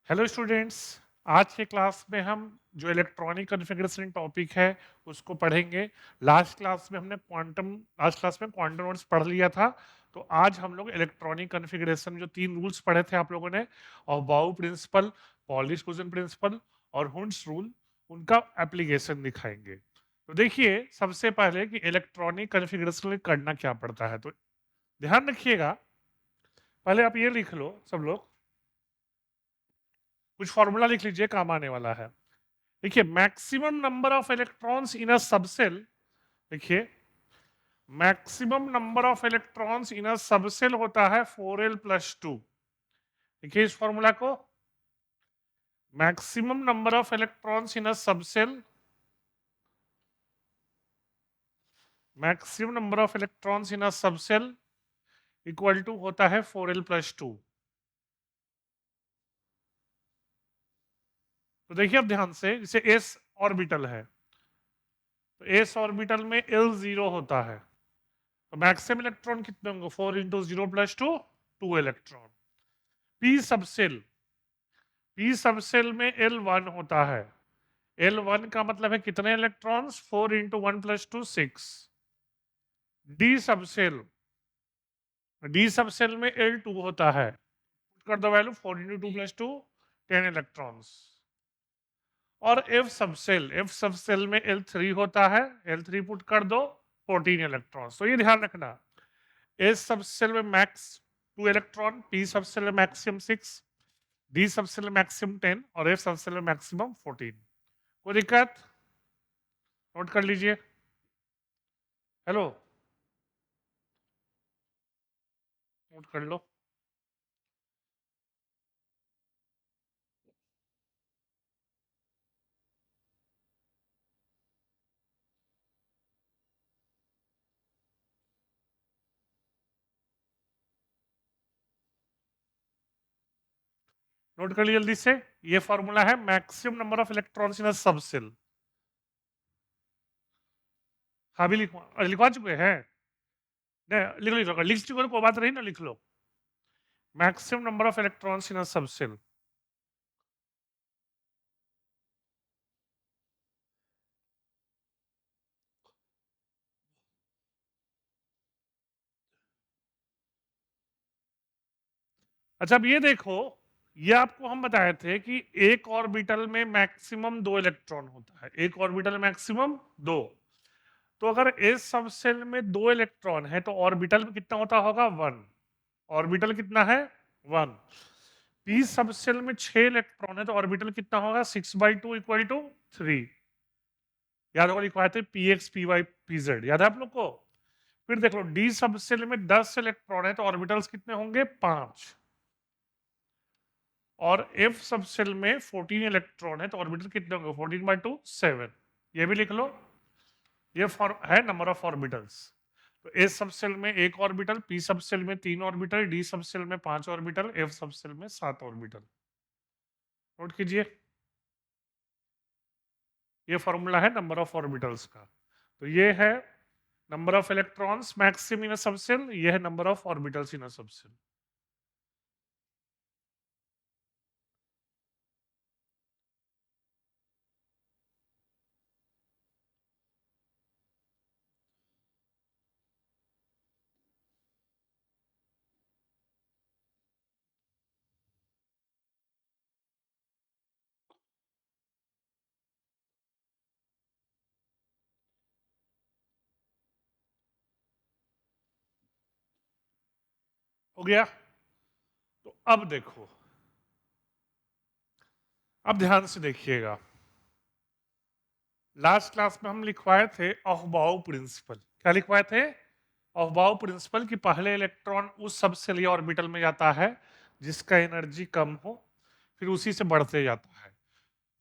Hello students. आज के class में हम जो इलेक्ट्रॉनिक कॉन्फ़िगरेशन टॉपिक है उसको पढ़ेंगे। लास्ट क्लास में क्वांटम नोड्स पढ़ लिया था। तो आज हम लोग इलेक्ट्रॉनिक कॉन्फ़िगरेशन जो 3 रूल्स पढ़े थे आप लोगों ने, और बाउ प्रिंसिपल, पॉली डिफ्यूजन प्रिंसिपल और हुंस रूल, उनका एप्लीकेशन दिखाएंगे। तो देखिए, सबसे पहले कि इलेक्ट्रॉनिक कॉन्फ़िगरेशन में करना क्या पड़ता है, तो ध्यान रखिएगा। पहले आप ये लिख लो सब लोग, कुछ फॉर्मूला लिख लीजिए, काम आने वाला है। देखिए, maximum number of electrons in a subshell, देखिए maximum number of electrons in a subshell होता है 4l+2। देखिए इस फॉर्मूला को, maximum number of electrons in a subshell, maximum number of electrons in a subshell equal to होता है 4l+2। तो देखिए अब ध्यान से, जैसे एस ऑर्बिटल है, तो एस ऑर्बिटल में l0 होता है, तो मैक्सिमम इलेक्ट्रॉन कितने होंगे? 4 × 0+2, 2 electron. P subshell, P subshell में L1 होता है, L1 का मतलब है कितने electrons? 4 × 1+2, 6। D subshell, D subshell में L2 होता है, कर दो वैल्यू, 4 × 2+2, 10 इलेक्ट्रॉन्स। और एफ सबसेल, एफ सबसेल में L3 होता है, L3 पुट कर दो, 14 इलेक्ट्रॉन्स। तो ये ध्यान रखना, एस सबसेल में मैक्स 2 इलेक्ट्रॉन, पी सबसेल में मैक्सिमम 6, डी सबसेल में मैक्सिमम 10 और एफ सबसेल में मैक्सिमम 14। कोई दिक्कत? नोट कर लीजिए। हेलो, नोट कर लो। नोट कर लीजिए जल्दी से। ये फॉर्मूला है maximum number of electrons in a subshell. हाँ भी लिखवा लिखवा चुके हैं? नहीं, लिख लो, लिख चुके हो, कोई बात नहीं ना, लिख लो। Maximum number of electrons in a subshell. अच्छा, अब ये देखो, ये आपको हम बताए थे कि एक ऑर्बिटल में मैक्सिमम 2 इलेक्ट्रॉन होता है, एक ऑर्बिटल मैक्सिमम 2। तो अगर एस सबसेल में 2 इलेक्ट्रॉन है तो ऑर्बिटल में कितना होता होगा? 1। ऑर्बिटल कितना है? 1। पी सबसेल में 6 इलेक्ट्रॉन है तो ऑर्बिटल कितना होगा? 6/2 इक्वल टू 3। याद होगा, लिखवाए थे P X P Y P Z, याद है आप लोग को? फिर देख लो, डी सबसेल में 10 इलेक्ट्रॉन है तो ऑर्बिटल्स कितने होंगे? 5। और एफ सबसेल में 14 इलेक्ट्रॉन है तो ऑर्बिटल कितने होंगे? 14/2, 7। ये भी लिख लो, ये है नंबर ऑफ ऑर्बिटल्स। तो एस सबसेल में एक ऑर्बिटल, पी सबसेल में 3 ऑर्बिटल, डी सबसेल में 5 ऑर्बिटल, एफ सबसेल में 7 ऑर्बिटल। नोट कीजिए, ये फॉर्मूला है नंबर ऑफ ऑर्बिटल्स का। तो ये है number of electrons maximum in a subshell, ये है number of orbitals in a subshell. हो गया? तो अब देखो, अब ध्यान से देखिएगा। लास्ट क्लास में हम लिखवाए थे अफबाउ प्रिंसिपल। क्या लिखवाए थे? अफबाउ प्रिंसिपल कि पहले इलेक्ट्रॉन उस सबसेल या ऑर्बिटल में जाता है जिसका एनर्जी कम हो, फिर उसी से बढ़ते जाता है।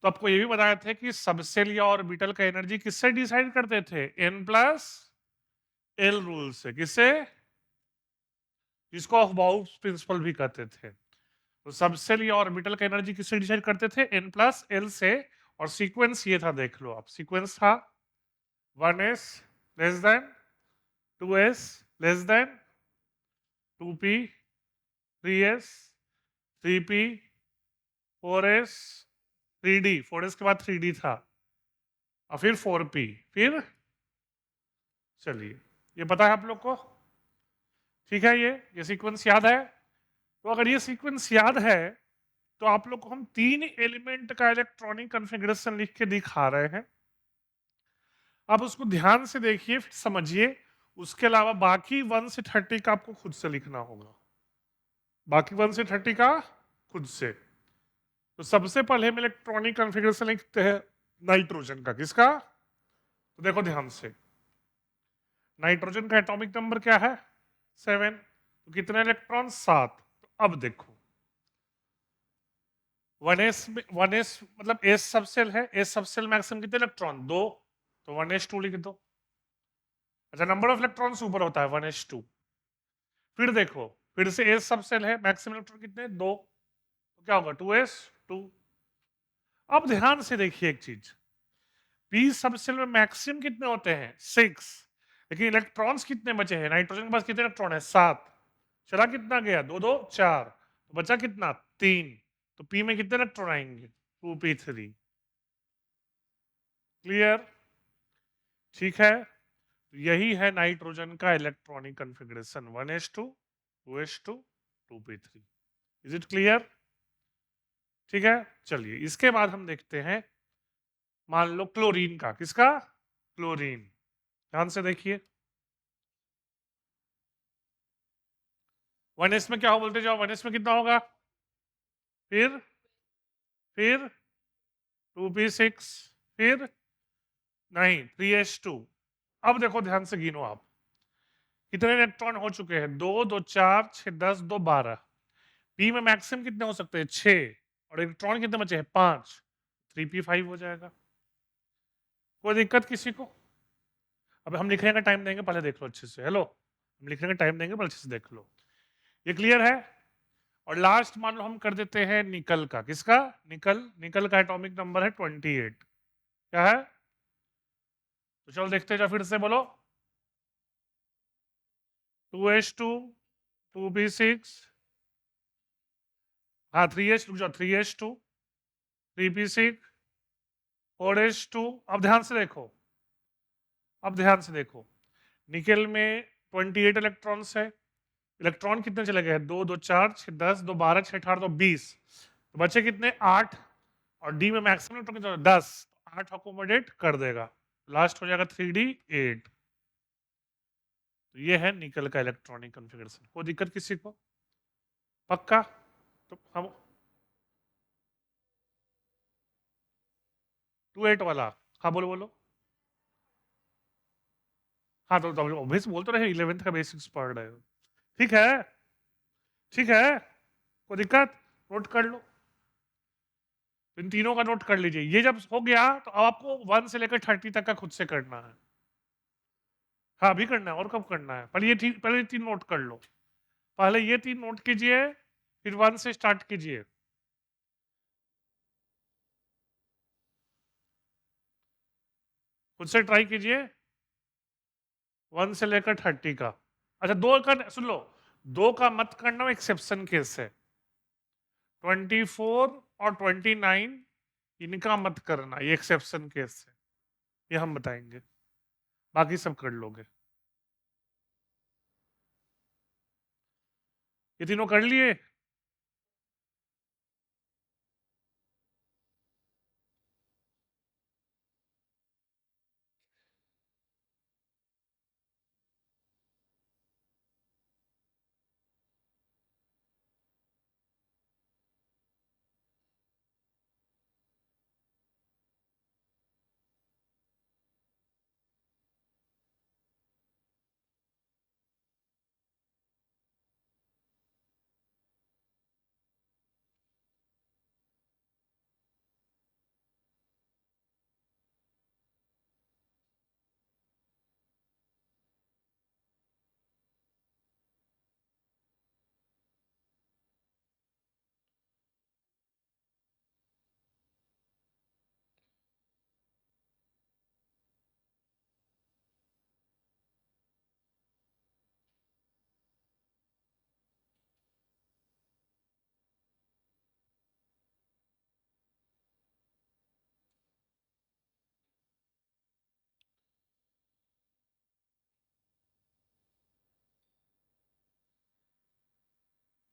तो आपको ये भी बताया थे कि सबसेल या ऑर्बिटल का एनर्जी किससे डिसाइड करते थे? N+L रूल से। किससे? जिसको अफबाउ प्रिंसिपल भी कहते थे। तो सबसेल या ऑर्बिटल का एनर्जी किससे डिसाइड करते थे? N+L से। और सीक्वेंस ये था, देख लो आप, सीक्वेंस था 1s less than 2s less than 2p, 3s 3p, 4s 3d, 4s के बाद 3d था और फिर 4p, फिर चलिए ये पता है आप लोग को, ठीक है, ये सीक्वेंस याद है। तो अगर ये सीक्वेंस याद है तो आप लोग को हम 3 एलिमेंट का इलेक्ट्रॉनिक कॉन्फ़िगरेशन लिख के दिखा रहे हैं। आप उसको ध्यान से देखिए, फिर समझिए। उसके अलावा बाकी 1 से 30 का आपको खुद से लिखना होगा, बाकी 1 से 30 का खुद से। तो सबसे पहले हम इलेक्ट्रॉनिक कॉन्फ़िगरेशन लिखते हैं नाइट्रोजन का। किसका? तो देखो ध्यान से, नाइट्रोजन का एटॉमिक नंबर क्या है? 7। तो कितने इलेक्ट्रॉन? 7। तो अब देखो 1s में, 1s मतलब s सबसेल है, s सबसेल मैक्सिमम कितने इलेक्ट्रॉन? 2। तो 1s2 लिख दो। अच्छा, नंबर ऑफ इलेक्ट्रॉन्स ऊपर होता है 1s2। फिर देखो, फिर से s सबसेल है, मैक्सिमम इलेक्ट्रॉन कितने? 2। तो क्या होगा? 2s2। अब ध्यान से देखिए एक चीज, p सबसेल में मैक्सिमम कितने होते हैं? 6। लेकिन इलेक्ट्रॉन्स कितने बचे हैं? नाइट्रोजन के पास कितने इलेक्ट्रॉन है? 7। चला कितना गया? 2 2 4, तो बचा कितना? 3। तो p में कितने इलेक्ट्रॉन आएंगे? 2p3। क्लियर? ठीक है, तो यही है नाइट्रोजन का electronic configuration, 1s2 2s2 2p3। Is it clear? ठीक है, चलिए इसके बाद हम देखते हैं, मान लो क्लोरीन का। किसका? क्लोरीन। ध्यान से देखिए, 1s में क्या हो बोलते जाओ, 1s में कितना होगा? फिर 2p6, फिर नहीं 3s2। अब देखो ध्यान से गिनो आप, कितने इलेक्ट्रॉन हो चुके हैं? 2 2 4 6 10 2 12। पी में मैक्सिमम कितने हो सकते हैं? 6। और इलेक्ट्रॉन कितने बचे हैं? 5। 3p5 हो जाएगा। कोई दिक्कत किसी को? अब हम लिखने का टाइम देंगे, पहले देख लो अच्छे से। हेलो, हम लिखने का टाइम देंगे, पहले अच्छे से देख लो। ये क्लियर है? और लास्ट मान लो हम कर देते हैं निकल का। किसका? निकल। निकल का एटॉमिक नंबर है 28। क्या है? तो चलो देखते जाओ, फिर से बोलो। 2s2 2p6, हाँ 3s, रुक जाओ, 3s2 3p6 4s2। अब ध्यान से देखो, अब ध्यान से देखो, निकेल में 28 इलेक्ट्रॉन्स है। इलेक्ट्रॉन कितने चले गए? 2 2 4 6 10 2 12 6 18 2 20। तो बचे कितने? 8। और डी में मैक्सिमम इलेक्ट्रॉन कितने? 10। 8 अकोमोडेट कर देगा, लास्ट हो जाएगा 3d 8। तो ये है निकल का इलेक्ट्रॉनिक कॉन्फ़िगरेशन। कोई दिक्कत किसी को? पक्का? तो हम 28 वाला, हाँ बोलो बोलो। हाँ तो ऑब्वियस बोल तो रहे, 11th का बेसिक्स पढ़ रहे हो। ठीक है, ठीक है, कोई दिक्कत? नोट कर लो, इन तीनों का नोट कर लीजिए। ये जब हो गया तो अब आपको 1 से लेकर 30 तक का खुद से करना है। हाँ अभी करना है, और कब करना है? पहले ये तीन नोट कर लो। पहले ये 3 नोट कीजिए, फिर 1 से स्टार्ट कीजिए। खुद से ट्राई कीजिए, 1 से लेकर 30 का। अच्छा, दो का सुन लो, 2 का मत करना, एक्सेप्शन केस है। 24 और 29 इनका मत करना, ये एक्सेप्शन केस है, ये हम बताएंगे। बाकी सब कर लोगे। ये तीनों कर लिए?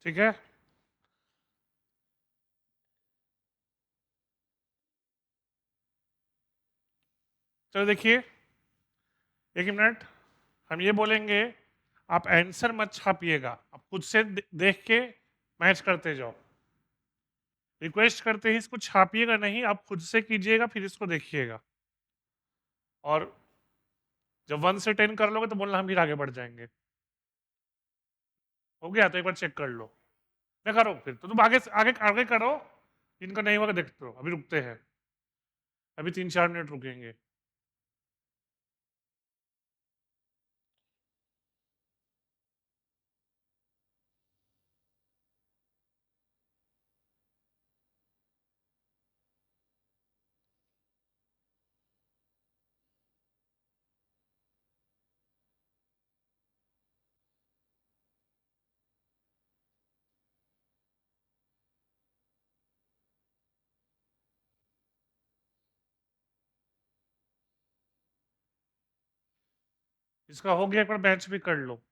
ठीक है। चलो देखिए, एक मिनट, हम ये बोलेंगे आप आंसर मत छापिएगा, आप खुद से देख के मैच करते जाओ। रिक्वेस्ट करते ही इसको छापिएगा नहीं, आप खुद से कीजिएगा, फिर इसको देखिएगा। और जब 1 से 10 कर लोगे तो बोलना हम फिर आगे बढ़ जाएंगे। हो गया तो एक बार चेक कर लो। मैं करो फिर तो तुम आगे आगे आगे करो। इनका नहीं होगा देखते हो, अभी रुकते हैं, अभी 3-4 मिनट रुकेंगे। इसका हो गया, एक बार मैच भी कर लो।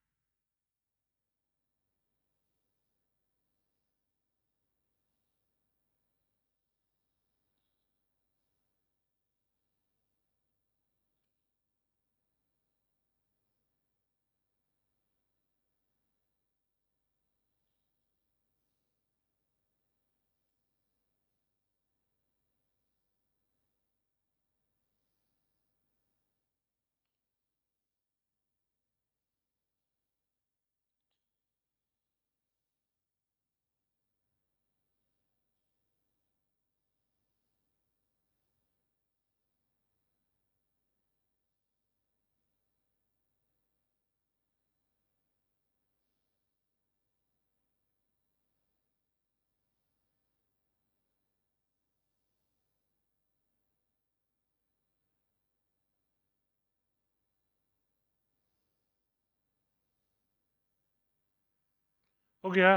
हो गया,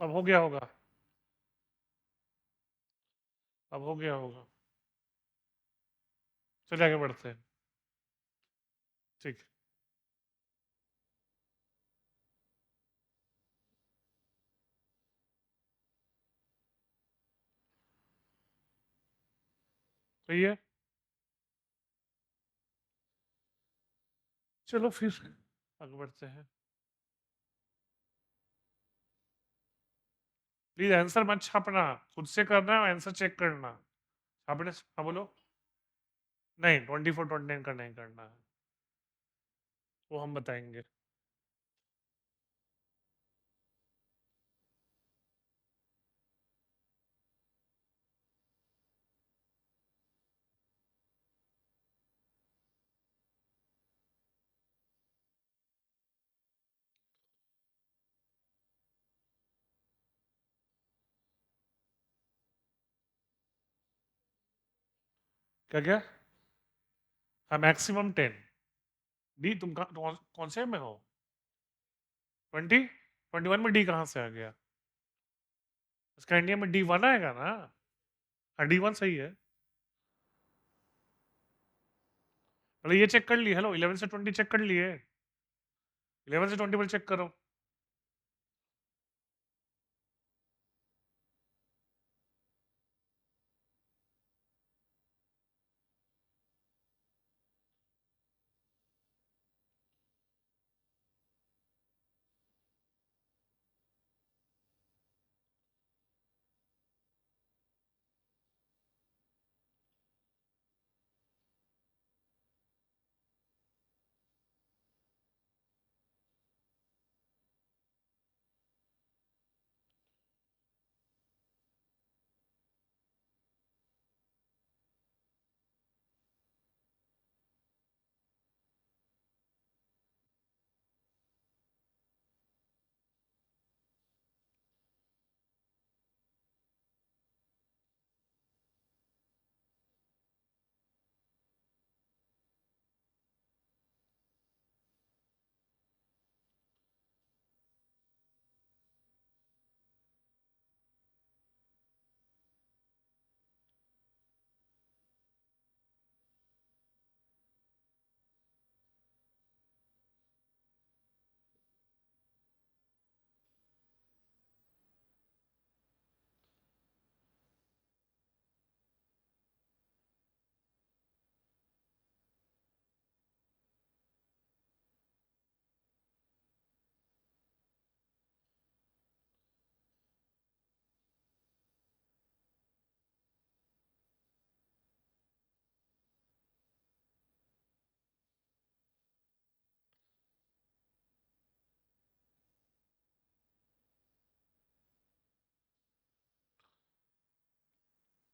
अब हो गया होगा, अब हो गया होगा। चलिए आगे बढ़ते हैं। ठीक। सही है। चलो फिर आगे बढ़ते हैं। प्लीज आंसर मत छापना, खुद से करना है, आंसर चेक करना। छापने हाँ बोलो। नहीं, 24-29 का नहीं करना है, वो हम बताएंगे। क्या क्या? हाँ, मैक्सिमम 10। डी तुम कौन से में हो? 20, 21 में डी कहाँ से आ गया? इसका इंडिया में D1 आएगा ना। हाँ, D1 सही है। पहले ये चेक कर लिए, हेलो 11 से 20 चेक कर लिए, 11 से 20 पर चेक करो।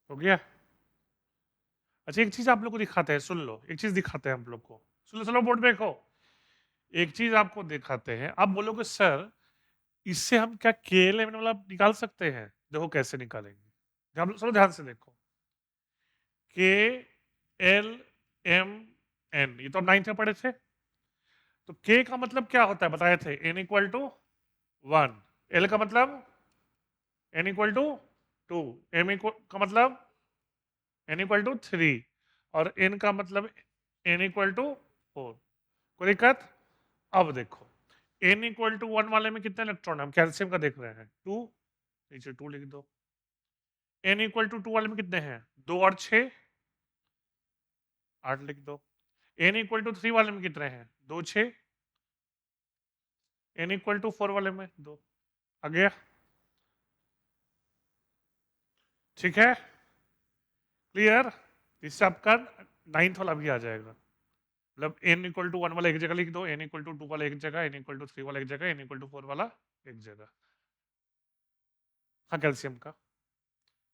हो गया। अच्छा एक चीज आप लोग को दिखाते हैं, सुन लो, एक चीज दिखाते हैं आप लोग को, सुन लो, चलो बोर्ड पे देखो, एक चीज आपको दिखाते हैं, आप बोलोगे सर इससे हम क्या के एल एम मतलब निकाल सकते हैं? देखो कैसे निकालेंगे, हम चलो ध्यान से देखो, के एल एम एन, ये तो हम 9th में पढ़े थे। तो के का मतलब क्या होता है बताए थे, एन इक्वल टू 1, एल का मतलब एन इक्वल टू 2, एम का मतलब एन इक्वल टू 3, और एन का मतलब एन इक्वल टू 4। कोई दिक्कत? अब देखो एन इक्वल टू 1 वाले में कितने इलेक्ट्रॉन है, हम कैल्शियम का देख रहे हैं 2, नीचे 2 लिख दो। एन इक्वल टू 2 वाले में कितने हैं, 2 और 6, 8 लिख दो। एन इक्वल टू 3 वाले में कितने हैं, 2 6, एन इक्वल टू 4 वाले में 2, आ गया? ठीक है, क्लियर? इससे आपका 9th वाला भी आ जाएगा, मतलब एन इक्वल टू 1 वाला एक जगह लिख दो, एन इक्वल टू 2 वाला एक जगह, एन इक्वल टू 3 वाला एक जगह, एन इक्वल टू 4 वाला एक जगह। हाँ कैल्शियम का,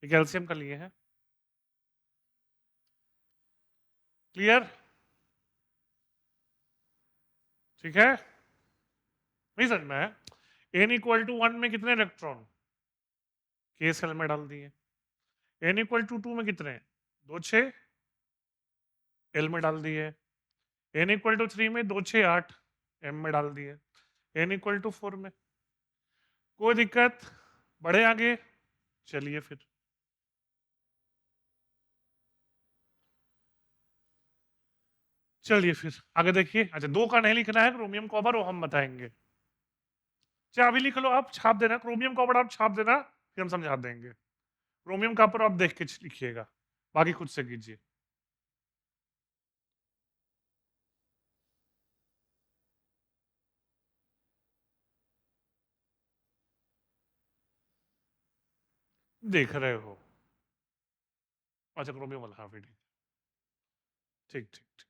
ये कैल्शियम का लिए हैं, क्लियर? ठीक है, नहीं समझ में है? एन इक्वल टू 1 में कितने इलेक्ट्रॉन, के सेल में डाल दिए। एन इक्वल टू 2 में कितने, 2 6, एल में डाल दिए। एन इक्वल टू 3 में 2 6 8, एम में डाल दिए। एन इक्वल टू 4 में, कोई दिक्कत? बढ़े आगे, चलिए फिर चलिए फिर आगे देखिए। अच्छा 2 का नहीं लिखना है, क्रोमियम कॉपर वो हम बताएंगे। चाहे अभी लिख लो, आप छाप देना, क्रोमियम कॉपर आप छाप देना, फिर हम समझा देंगे। क्रोमियम कॉपर आप देख के लिखिएगा, बाकी खुद से कीजिए। देख रहे हो? अच्छा क्रोमियम वाला, हाँ फिर ठीक, ठीक ठीक ठीक।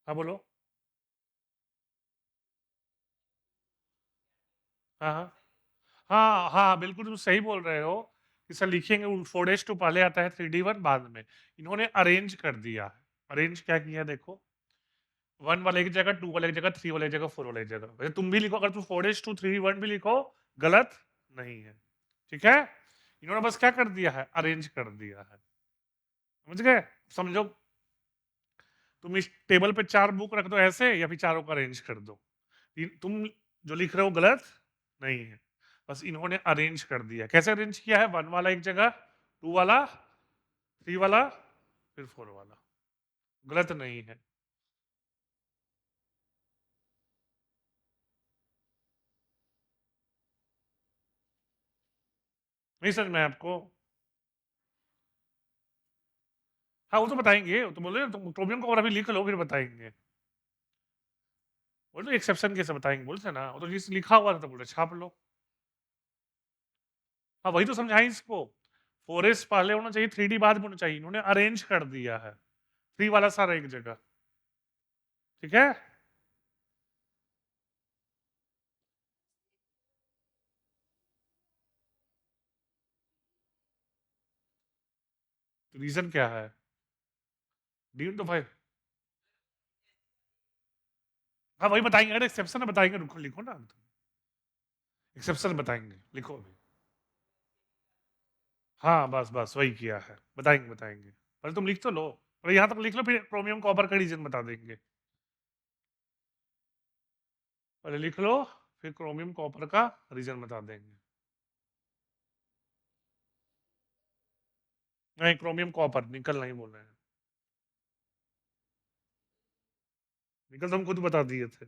हाँ बोलो। हाँ हाँ हाँ हाँ, बिल्कुल तुम सही बोल रहे हो कि सर लिखेंगे 4 days 2 पहले आता है, 3D1 बाद में। इन्होंने अरेंज कर दिया है। अरेंज क्या किया देखो, 1 वाले की जगह 2 वाले की जगह 3 वाले की जगह 4 वाले की जगह, वैसे तुम भी लिखो, अगर तुम 4 days 2 3 1 भी लिखो गलत नहीं है। ठीक है, इन्होंने बस क्या कर दिया है, अरेंज कर दिया है, समझ गए? समझो, तुम इस टेबल पे 4 बुक रख दो ऐसे, या फिर चारों को अरेंज कर दो, तुम जो लिख रहे हो गलत नहीं है। बस इन्होंने अरेंज कर दिया, कैसे अरेंज किया है, 1 वाला एक जगह, 2 वाला, 3 वाला, फिर 4 वाला, गलत नहीं है। नहीं समझ में आपको? हाँ वो तो बताएंगे, वो तो बोले तुम क्रोमियम को और अभी लिख लो फिर बताएंगे। बोले एक्सेप्शन कैसे बताएंगे, बोलते ना, वो तो जिस लिखा हुआ था तो बोले छाप लो। हाँ वही तो समझाई इसको, 4S पहले होना चाहिए, 3D बाद में होना चाहिए, इन्होंने अरेंज कर दिया है, 3 वाला सारा एक जगह। ठीक है, तो रीजन क्या है, डी तो भाई, हाँ वही बताएंगे, अरे एक्सेप्शन बताएंगे, रुको लिखो ना, एक्सेप्शन बताएंगे, लिखो अभी। हाँ बस बस वही किया है, बताएंगे बताएंगे, पहले तुम लिख तो लो, और यहाँ तक लिख लो, फिर क्रोमियम कॉपर का रीजन बता देंगे। पहले लिख लो, फिर क्रोमियम कॉपर का रीजन बता देंगे। नहीं क्रोमियम कॉपर, निकल नहीं बोल रहे हैं। निकल तो हम खुद बता दिए थे।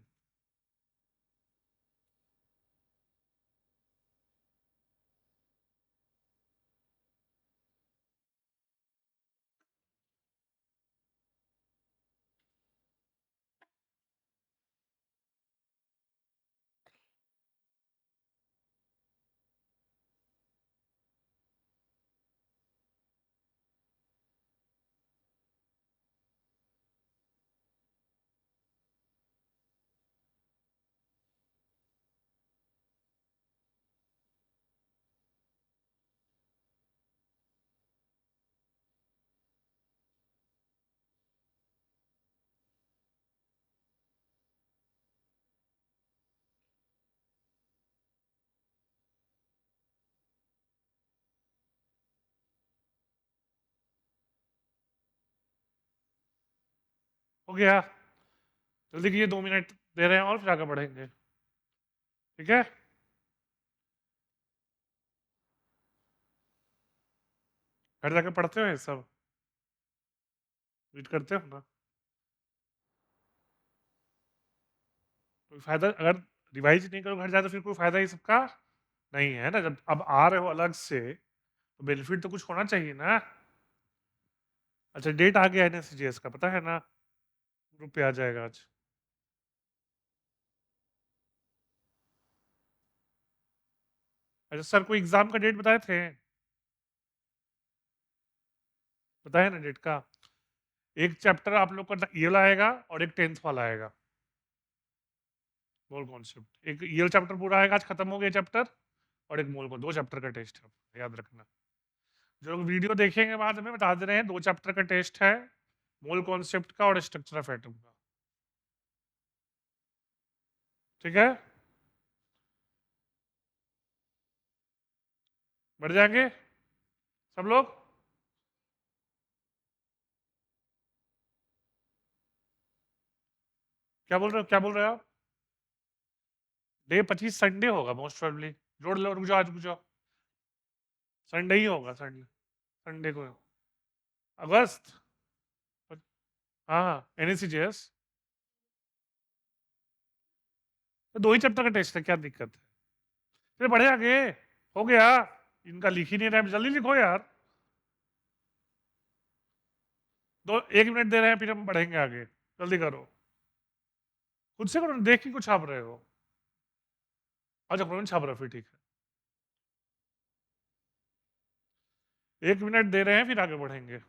हो गया, जल्दी कीजिए, 2 मिनट दे रहे हैं और फिर आगे बढ़ेंगे। ठीक है, घर जाके पढ़ते हो ये सब, रीड करते हो ना? कोई फायदा, अगर रिवाइज नहीं करो घर जाए तो फिर कोई फायदा ही सबका नहीं है ना। जब अब आ रहे हो अलग से तो बेनिफिट तो कुछ होना चाहिए ना। अच्छा, डेट आ गया एनएससीजीएस का, पता है ना? ग्रुप पे आ जाएगा आज। अच्छा सर, कोई एग्जाम का डेट बताए थे? बताया ना डेट का। एक चैप्टर आप लोग का ये वाला आएगा और एक 10th वाला आएगा, मोल कॉन्सेप्ट। एक ये चैप्टर पूरा आएगा, आज खत्म हो गया चैप्टर, और एक मोल को 2 चैप्टर का टेस्ट है, याद रखना। जो लोग वीडियो देखेंगे बाद में, बता दे रहे हैं 2 चैप्टर का टेस्ट है, मोल कॉन्सेप्ट का और स्ट्रक्चर ऑफ एटम का। ठीक है, बढ़ जाएंगे सब लोग। क्या बोल रहे हो आप? डे 25 संडे होगा मोस्ट प्रोबेबली। जोड़ लो, रुक जाओ, आज रुक जाओ, संडे ही होगा, संडे, संडे को। अगस्त। हाँ, एनएससीजीएस। तो 2 ही चैप्टर का टेस्ट है, क्या दिक्कत है? फिर बढ़े आगे, हो गया। इनका लिख ही नहीं रहे, जल्दी लिखो यार। 1 मिनट दे रहे हैं, फिर हम बढ़ेंगे आगे, जल्दी करो। खुद से करो, देख के कुछ छाप रहे हो। अच्छा, कौन छाप रहा है, फिर ठीक है। 1 मिनट दे रहे हैं, फिर आगे बढ़ेंगे।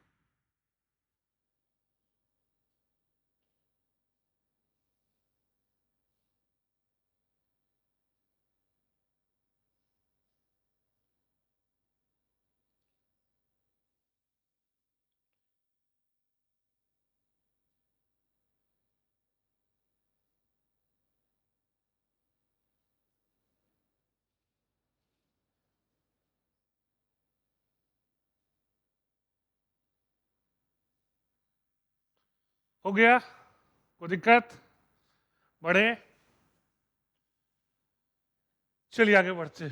हो गया, कोई दिक्कत? बढ़े, चलिए आगे बढ़ते।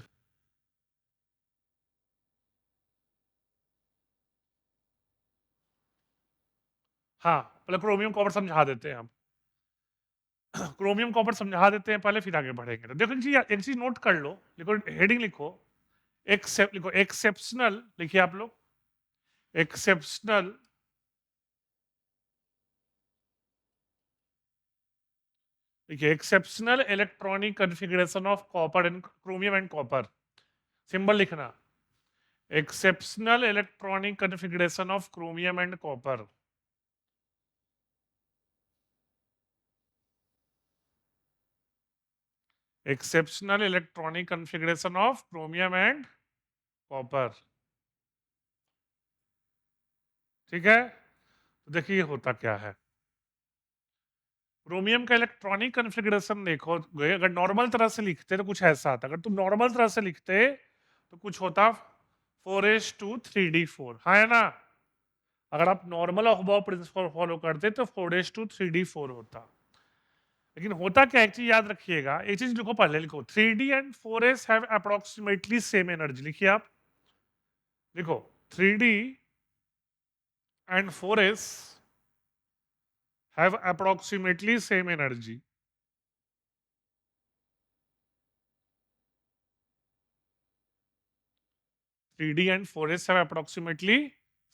हाँ, पहले क्रोमियम कॉपर समझा देते हैं हम। क्रोमियम कॉपर समझा देते हैं पहले, फिर आगे बढ़ेंगे। तो देखो एक चीज नोट कर लो, लिखो, हेडिंग लिखो, लिखो एक्सेप्शनल, लिखिए आप लोग, एक्सेप्शनल, देखिए exceptional electronic configuration of copper and chromium and copper. Symbol लिखना, exceptional electronic configuration of chromium and copper. Exceptional electronic configuration of chromium and copper. ठीक है, तो देखिए होता क्या है। क्रोमियम का इलेक्ट्रॉनिक कॉन्फ़िगरेशन देखो, अगर नॉर्मल तरह से लिखते तो कुछ ऐसा आता। अगर तुम नॉर्मल तरह से लिखते तो कुछ होता 4s2 3d4, हाँ है ना? अगर आप नॉर्मल अफबाउ प्रिंसिपल फॉलो करते तो 4s2 3d4 होता। लेकिन होता क्या, एक चीज याद रखिएगा, एक चीज लिखो, पहले लिखो 3d and 4s have approximately same energy. लिखिए आप, लिखो 3d and 4s have approximately same energy. Three D and 4s have approximately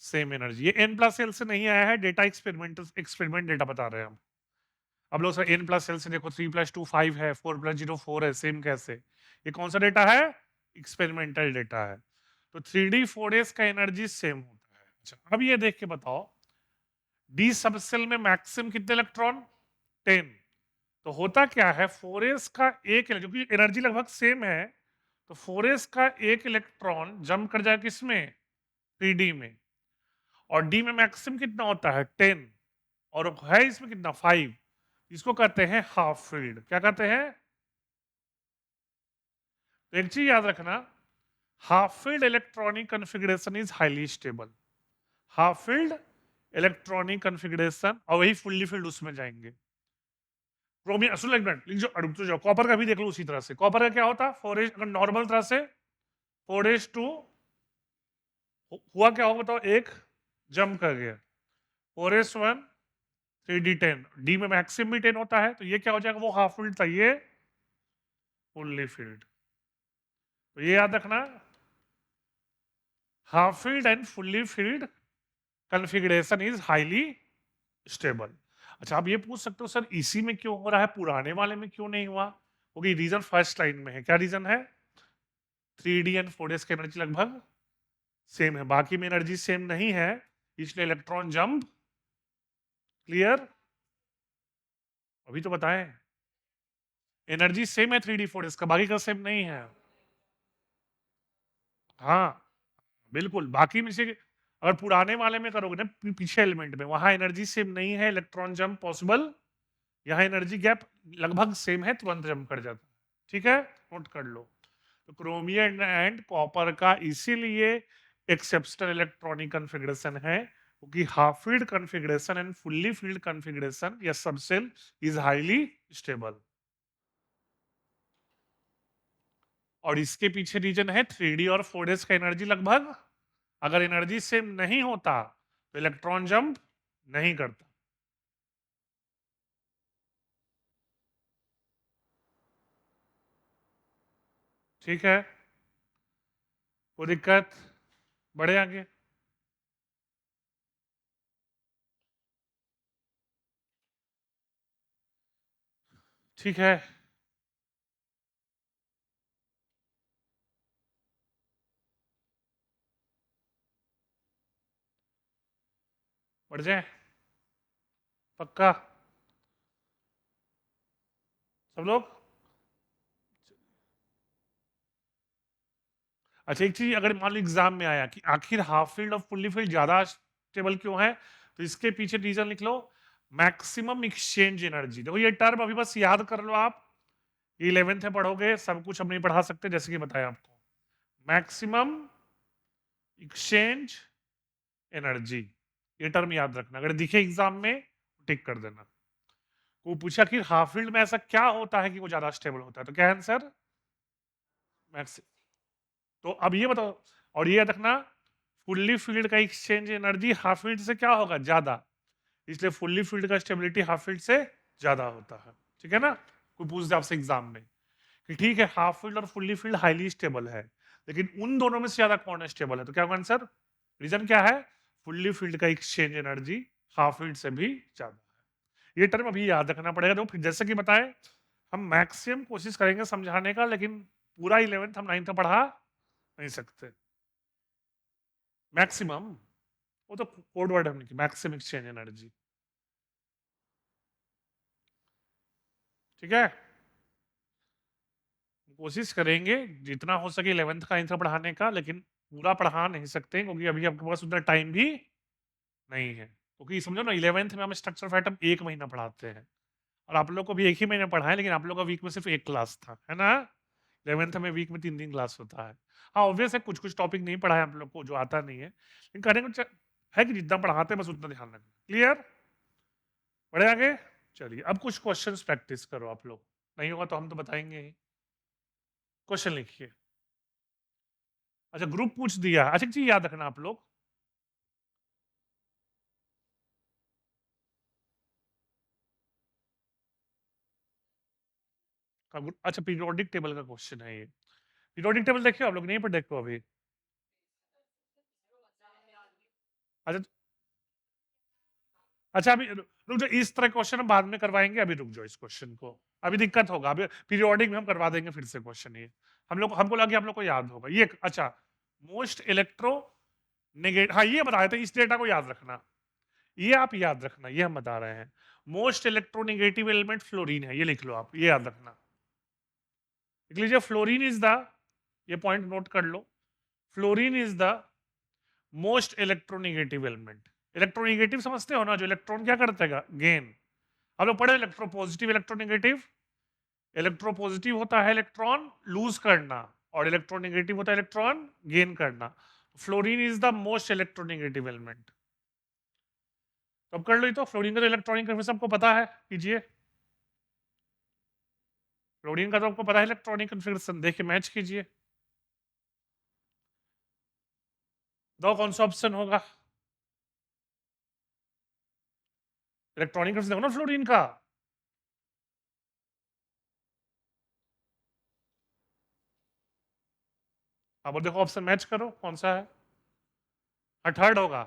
same energy. ये n प्लस एल से नहीं आया है, डेटा एक्सपेरिमेंट डेटा बता रहे हैं हम। अब लोग सर n प्लस एल से देखो 3 + 2 5 है, 4 + 0 4 है, सेम कैसे? ये कौन सा डेटा है? एक्सपेरिमेंटल डेटा है। तो 3D 4s का एनर्जी सेम होता है। अच्छा, अब ये देख के बताओ डी सबसेल में मैक्सिमम कितने इलेक्ट्रॉन? 10। तो होता क्या है, 4s का एक, क्योंकि एनर्जी लगभग सेम है, तो 4s का एक इलेक्ट्रॉन जंप कर जाए किसमें? 3D में। और डी में मैक्सिमम कितना होता है? 10। और है इसमें कितना? 5। इसको कहते हैं हाफ फील्ड। क्या कहते हैं? तो एक चीज याद रखना, half field electronic configuration is highly stable. Half field electronic configuration, और वही फुल्ली फील्ड उसमें जाएंगे। क्रोमियम, सुन एक मिनट, लिख जो अड़ुक तो जाओ, कॉपर का भी देख लो उसी तरह से। कॉपर का क्या होता? 4s, अगर नॉर्मल तरह से 4s2 हुआ क्या होगा बताओ? एक जंप कर गया, 4s1 3d10, डी में मैक्सिमम भी 10 होता है, तो ये क्या हो जाएगा? वो हाफ फील्ड था, ये फुल्ली फील्ड। तो ये याद रखना, half field and fully field configuration is highly stable. अच्छा, आप ये पूछ सकते हो सर इसी में क्यों हो रहा है, पुराने वाले में क्यों नहीं हुआ? क्योंकि रीजन फर्स्ट लाइन में है। क्या रीजन है? 3D एंड 4s की एनर्जी लगभग सेम है, बाकी में एनर्जी सेम नहीं है, इसलिए इलेक्ट्रॉन जंप। क्लियर? अभी तो बताएं, एनर्जी सेम है 3D 4s का, बाकी का सेम नहीं है। हाँ बिल्कुल, बाकी में से अगर पुराने वाले में करोगे ना, पीछे एलिमेंट में, वहां एनर्जी सेम नहीं है, इलेक्ट्रॉन जंप पॉसिबल। यहाँ एनर्जी गैप लगभग सेम है, तुरंत जंप कर जाता है। ठीक है, नोट कर लो। तो क्रोमियम एंड कॉपर का इसीलिए एक्सेप्शनल इलेक्ट्रॉनिक कॉन्फ़िगरेशन है, क्योंकि half field configuration and fully field configuration या सबसेल इज हाईली स्टेबल। और इसके पीछे रीजन है 3D और 4s का एनर्जी लगभग, अगर एनर्जी सेम नहीं होता तो इलेक्ट्रॉन जंप नहीं करता। ठीक है, कोई दिक्कत? बढ़े आगे। ठीक है, बढ़ जाए पक्का सब लोग? अच्छा, एक चीज अगर मान लो एग्जाम में आया कि आखिर हाफ फील्ड और फुल्ली फील्ड ज्यादा स्टेबल क्यों है, तो इसके पीछे रीजन लिख लो, मैक्सिमम एक्सचेंज एनर्जी। देखो ये टर्म अभी बस याद कर लो आप, 11th में पढ़ोगे, सब कुछ हम नहीं पढ़ा सकते, जैसे कि बताया आपको, मैक्सिमम एक्सचेंज एनर्जी, ये टर्म याद रखना, अगर दिखे एग्जाम में टिक कर देना। वो पूछा कि हाफ फील्ड में ऐसा क्या होता है कि वो ज्यादा स्टेबल होता है, तो क्या आंसर? मैक्स। तो अब ये बताओ, और ये याद रखना, फुल्ली फील्ड का एक्सचेंज एनर्जी हाफ फील्ड से क्या होगा? ज्यादा, इसलिए फुल्ली फील्ड का स्टेबिलिटी हाफ फील्ड से ज्यादा होता है। ठीक है ना? कोई पूछ दे आपसे एग्जाम में कि ठीक है हाफ फील्ड और फुल्ली फील्ड हाईली स्टेबल है, लेकिन उन दोनों में से ज्यादा कौन स्टेबल है, तो क्या होगा आंसर? रीजन क्या है? फुल्ली फील्ड का एक्सचेंज एनर्जी हाफ फील्ड से भी ज्यादा है। ये टर्म अभी याद रखना पड़ेगा। तो फिर जैसे कि बताएं, हम मैक्सिमम कोशिश करेंगे समझाने का, लेकिन पूरा 11th हम 9th पढ़ा नहीं सकते। मैक्सिमम, वो तो कोड वर्ड हमने की, मैक्सिमम एक्सचेंज एनर्जी। ठीक है, कोशिश करेंगे जितना हो सके 11th का आंसर पढ़ाने का, लेकिन पूरा पढ़ा नहीं सकते क्योंकि अभी आपके पास उतना टाइम भी नहीं है। क्योंकि समझो ना, 11th में हम स्ट्रक्चर ऑफ एटम एक महीना पढ़ाते हैं, और आप लोग को भी एक ही महीना पढ़ा है, लेकिन आप लोग का वीक में सिर्फ एक क्लास था, है ना? 11th में वीक में 3 क्लास होता है। हाँ ऑब्वियस है, कुछ कुछ टॉपिक नहीं पढ़ा है आप लोग को, जो आता नहीं है, लेकिन करने को है कि जितना पढ़ाते हैं बस उतना ध्यान रखना। क्लियर? बढ़े आगे? चलिए अब कुछ क्वेश्चंस प्रैक्टिस करो आप लोग, नहीं होगा तो हम तो बताएंगे ही। क्वेश्चन लिखिए। अच्छा, ग्रुप पूछ दिया। अच्छा, एक चीज याद रखना आप लोग, अच्छा पीरियोडिक टेबल का क्वेश्चन है ये। पीरियोडिक टेबल देखिए आप लोग, नहीं पढ़े को अभी? अच्छा अच्छा अभी रुक जाओ, इस तरह क्वेश्चन हम बाद में करवाएंगे, अभी रुक जाओ इस क्वेश्चन को, अभी दिक्कत होगा, अभी पीरियोडिक में हम करवा देंगे फिर से क्वेश्चन ये। हमको लगा कि आप लोग को याद होगा ये। अच्छा मोस्ट इलेक्ट्रो नेगेट, हाँ ये बताए थे, इस डेटा को याद रखना, ये आप याद रखना, ये हम बता रहे हैं। मोस्ट इलेक्ट्रोनेगेटिव एलिमेंट फ्लोरीन है, ये लिख लो आप, ये याद रखना, लिख लीजिए। फ्लोरीन इज द, ये पॉइंट नोट कर लो, fluorine is the most electronegative element. Electronegative समझते हो ना, जो इलेक्ट्रॉन क्या करता है, गेन। हम लोग पढ़े इलेक्ट्रोपॉजिटिव इलेक्ट्रोनेगेटिव। इलेक्ट्रोपॉजिटिव होता है इलेक्ट्रॉन लूज करना, और इलेक्ट्रोनेगेटिव होता है इलेक्ट्रॉन गेन करना। Fluorine is the most electronegative element. तो अब कर लो, तो फ्लोरीन का तो इलेक्ट्रॉनिक कन्फर्मेशन आपको पता है, कीजिए। फ्लोरीन का तो आपको पता है इलेक्ट्रॉनिक कन्फिगरेशन, देखिए मैच कीजिए, दो कौन सा ऑप्शन होगा। इलेक्ट्रॉनिक कन्फिगरेशन देखो ना फ्लोरीन का, अब देखो ऑप्शन मैच करो कौन सा है। थर्ड होगा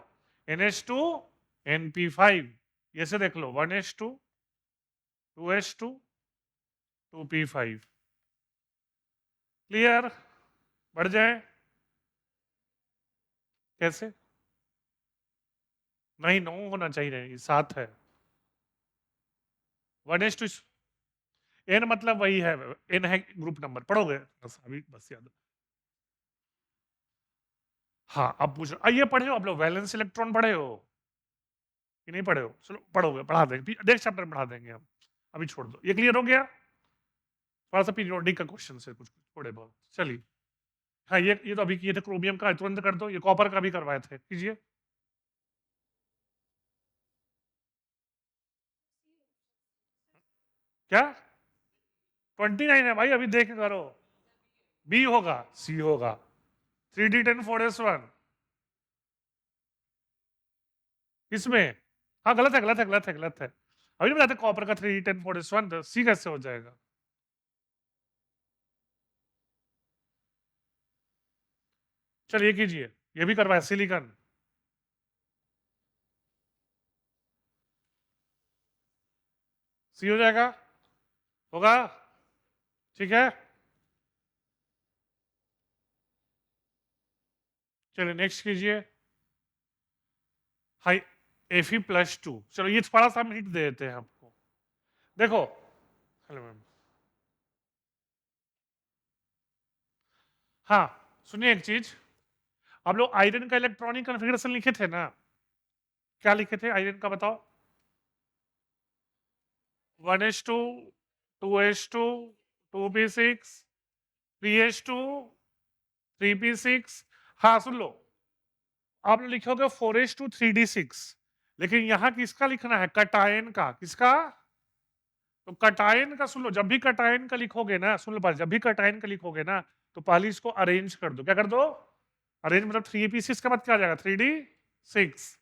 NH2 NP5, ये से देख लो 1H2 2H2 2P5। क्लियर? बढ़ जाए कैसे? नहीं 9 होना चाहिए, 7 है। 1H2 N मतलब वही है, N है ग्रुप नंबर, पढ़ोगे बस अभी, बस याद। हाँ अब पूछ रहे, ये पढ़े हो आप लोग, वैलेंस इलेक्ट्रॉन पढ़े हो कि नहीं पढ़े हो? चलो पढ़ोगे, पढ़ा देंगे, नेक्स्ट चैप्टर में पढ़ा देंगे हम, अभी छोड़ दो। ये क्लियर हो गया? थोड़ा सा पीरियोडिक का क्वेश्चन से कुछ थोड़े बहुत, चलिए। हाँ ये तो अभी किए थे, क्रोमियम का तुरंत कर दो, ये कॉपर का भी करवाए थे, कीजिए। क्या 29 है भाई, अभी देख करो। बी होगा, सी होगा, 3D10 4s1 किसमें? हाँ गलत है, गलत है, गलत है, गलत है। अभी नहीं बताते कॉपर का 3D10 4s1, तो सी कैसे हो जाएगा? चलिए कीजिए, ये भी करवाए, सिलिकॉन। सी हो जाएगा, होगा, ठीक है। चलिए नेक्स्ट कीजिए। हाई Fe+2, चलो ये थोड़ा सा हम हिंट दे देते हैं आपको, देखो। हेलो मैम, हाँ सुनिए एक चीज, आप लोग आयरन का इलेक्ट्रॉनिक कॉन्फ़िगरेशन लिखे थे ना, क्या लिखे थे आयरन का बताओ? 1H2 2H2 2p6 3H2 3p6। हाँ सुन लो, आप लोग लिखोगे 4H2 3d6, लेकिन यहां किसका लिखना है, कटायन का, किसका? तो कटायन का सुन लो, जब भी कटायन का लिखोगे ना, सुन लो पास, जब भी कटायन का लिखोगे ना, तो पहले इसको अरेंज कर दो, क्या कर दो? अरेंज मतलब 3p6 का मतलब क्या आ जाएगा, 3d6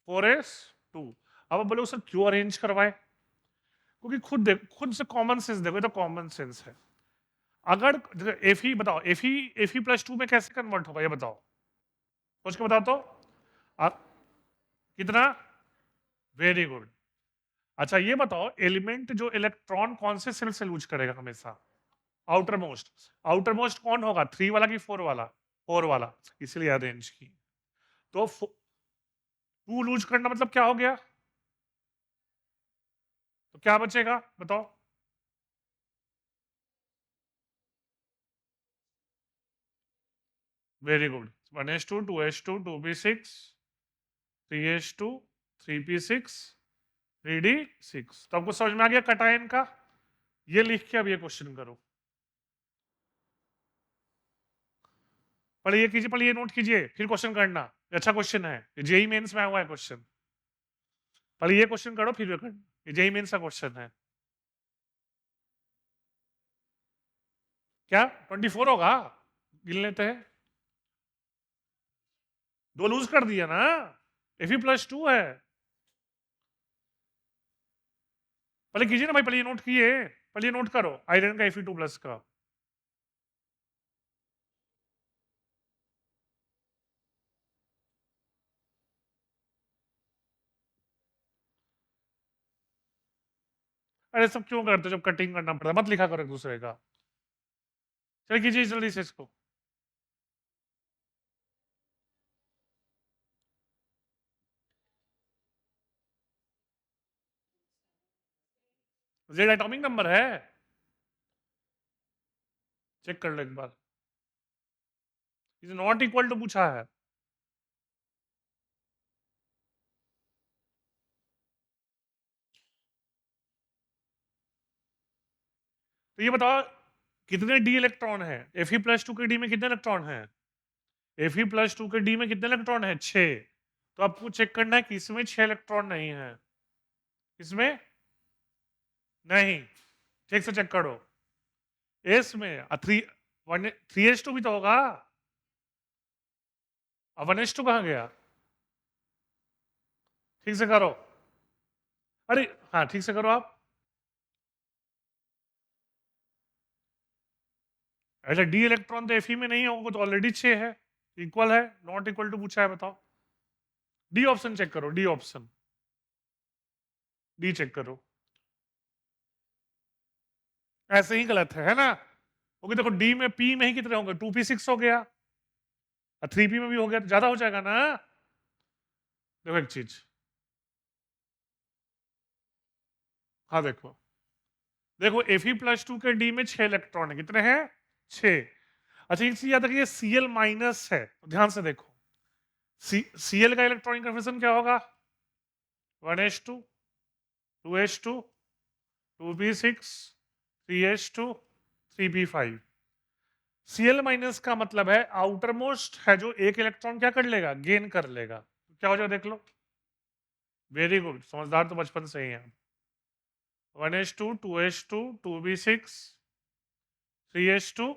4s2। अब बोलो सर क्यों अरेंज करवाए? क्योंकि खुद से कॉमन सेंस देखो, ये तो कॉमन सेंस है। अगर एफी बताओ, एफी+2 में कैसे कन्वर्ट होगा, ये बताओ, सोच के बताओ तो। आप कितना? Very good. अच्छा ये बताओ, एलिमेंट जो इलेक्ट्रॉन कौन से सेल से लूज करेगा हमेशा? Outer most. आउटर मोस्ट कौन होगा, 3 वाला कि 4 वाला? 4 वाला, इसलिए अरेंज की। तो 2 लूज करना मतलब क्या हो गया, तो क्या बचेगा बताओ? Very good, 1H2 2H2 2p6 3H2 3p6 3d6। तो आपको समझ में आ गया कटायन का? ये लिख के अब ये क्वेश्चन करो, पहले ये कीजिए, पहले ये नोट कीजिए, फिर क्वेश्चन करना। अच्छा क्वेश्चन है, जेई मेंस में आया हुआ है क्वेश्चन, पहले ये क्वेश्चन करो फिर ये करना, ये जेई मेंस का क्वेश्चन है। क्या 24 होगा? गिन लेते हैं, 2 लूज कर दिया ना, Fe+2 है। पहले कीजिए ना भाई, पहले ये नोट किए, पहले ये नोट करो आयरन का Fe2+ का। अरे सब क्यों करते हो जब कटिंग करना पड़ता है, मत लिखा करो एक दूसरे का। चलिए कीजिए जल्दी से इसको। जेड एटॉमिक नंबर है, चेक कर लो एक बार। इज नॉट इक्वल टू पूछा है। तो ये बताओ कितने डी इलेक्ट्रॉन है, Fe+2 के डी में कितने इलेक्ट्रॉन है, Fe+2 के डी में कितने इलेक्ट्रॉन है, 6। तो आपको चेक करना है कि इसमें 6 इलेक्ट्रॉन नहीं है, इसमें नहीं, ठीक से चेक करो। इसमें 3H2 भी तो होगा, अब 1H2 कहाँ गया, ठीक से करो। अरे हाँ ठीक से करो आप। ऐसा डी इलेक्ट्रॉन तो Fe में नहीं होगा, तो ऑलरेडी 6 है, इक्वल है, नॉट इक्वल टू पूछा है, बताओ। डी ऑप्शन चेक करो, डी ऑप्शन, डी चेक करो। ऐसे ही गलत है ना, क्योंकि देखो डी में पी में ही कितने होंगे, 2p6 हो गया, 3p में भी हो गया, तो ज्यादा हो जाएगा ना। देखो एक चीज, हाँ देखो, देखो Fe+2 के डी में 6 इलेक्ट्रॉन है, कितने हैं, 6। अच्छा एक चीज याद रखिए, Cl माइनस है, तो ध्यान से देखो, Cl का इलेक्ट्रॉनिक कन्फर्मेशन क्या होगा, 1H2, 2H2, 2p6, 3H2, 3p5। Cl minus का मतलब है आउटर मोस्ट है, जो एक इलेक्ट्रॉन क्या कर लेगा, गेन कर लेगा, क्या हो जाएगा देख लो। वेरी गुड, समझदार तो बचपन से ही है। 1H2, 2H2, 2p6, 3H2,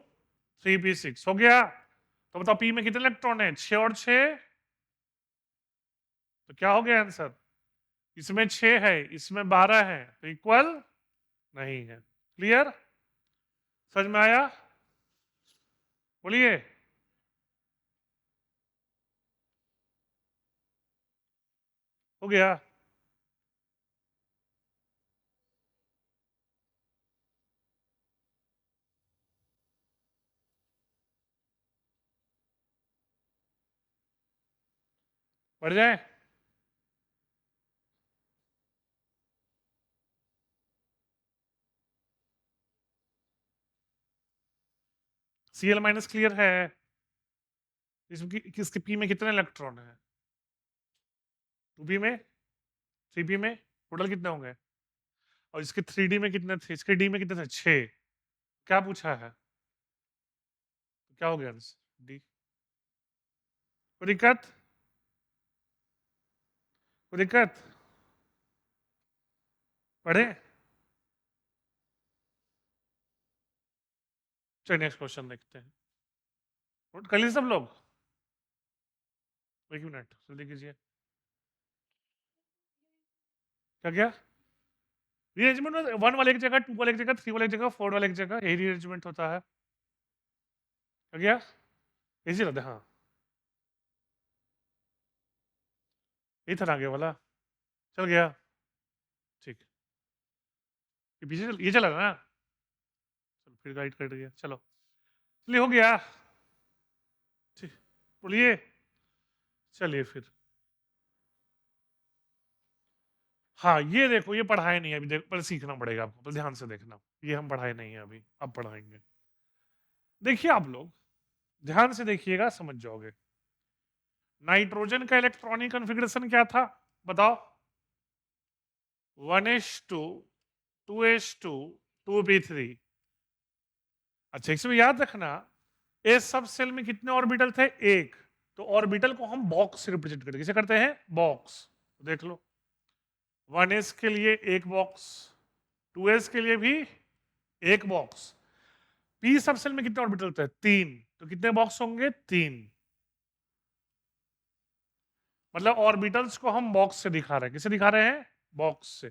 3p6 हो गया। तो बताओ पी में कितने इलेक्ट्रॉन है, 6 और 6, तो क्या हो गया आंसर, इसमें 6 है, इसमें 12 है, तो इक्वल नहीं है। क्लियर, समझ में आया, बोलिए। हो गया, बढ़ जाए। Cl माइनस क्लियर है, इसमें किसके पी में कितने इलेक्ट्रॉन है, 2p में, 3p में, टोटल कितने होंगे, और इसके 3d में कितने थे, इसके डी में कितने थे, 6। क्या पूछा है, तो क्या हो गया आंसर डी। कोई दिक्कत, कोई दिक्कत, पढ़े। चलिए नेक्स्ट क्वेश्चन देखते हैं, नोट कर लीजिए सब लोग, एक मिनट जल्दी कीजिए। क्या क्या रीअरेंजमेंट, 1 वाले की जगह 2 वाले की जगह 3 वाले की जगह 4 वाले की जगह, यही रीअरेंजमेंट होता है। क्या गया, इजी रहता है, हाँ यही था आगे वाला, चल गया, ठीक। ये पीछे ये चला ना, चलो फिर गाइड कर गया, चलो चलिए हो गया, ठीक, बोलिए। चलिए फिर, हाँ ये देखो, ये पढ़ाए नहीं है अभी, देख पहले सीखना पड़ेगा आपको, पहले ध्यान से देखना, ये हम पढ़ाए नहीं है अभी, अब पढ़ाएंगे। देखिए आप लोग ध्यान से देखिएगा, समझ जाओगे। नाइट्रोजन का इलेक्ट्रॉनिक कॉन्फ़िगरेशन क्या था, बताओ, 1H2, 2H2, 2p3। अच्छा इसमें याद रखना, इस सब सेल में कितने ऑर्बिटल थे, एक। तो ऑर्बिटल को हम बॉक्स से रिप्रेजेंट करते, किसे करते हैं, बॉक्स। देख लो, 1s के लिए एक बॉक्स, 2s के लिए भी एक बॉक्स, पी सब सेल में कितने ऑर्बिटल थे, 3। तो कितने बॉक्स होंगे, 3। मतलब ऑर्बिटल्स को हम बॉक्स से दिखा रहे हैं, किसे दिखा रहे हैं, बॉक्स से।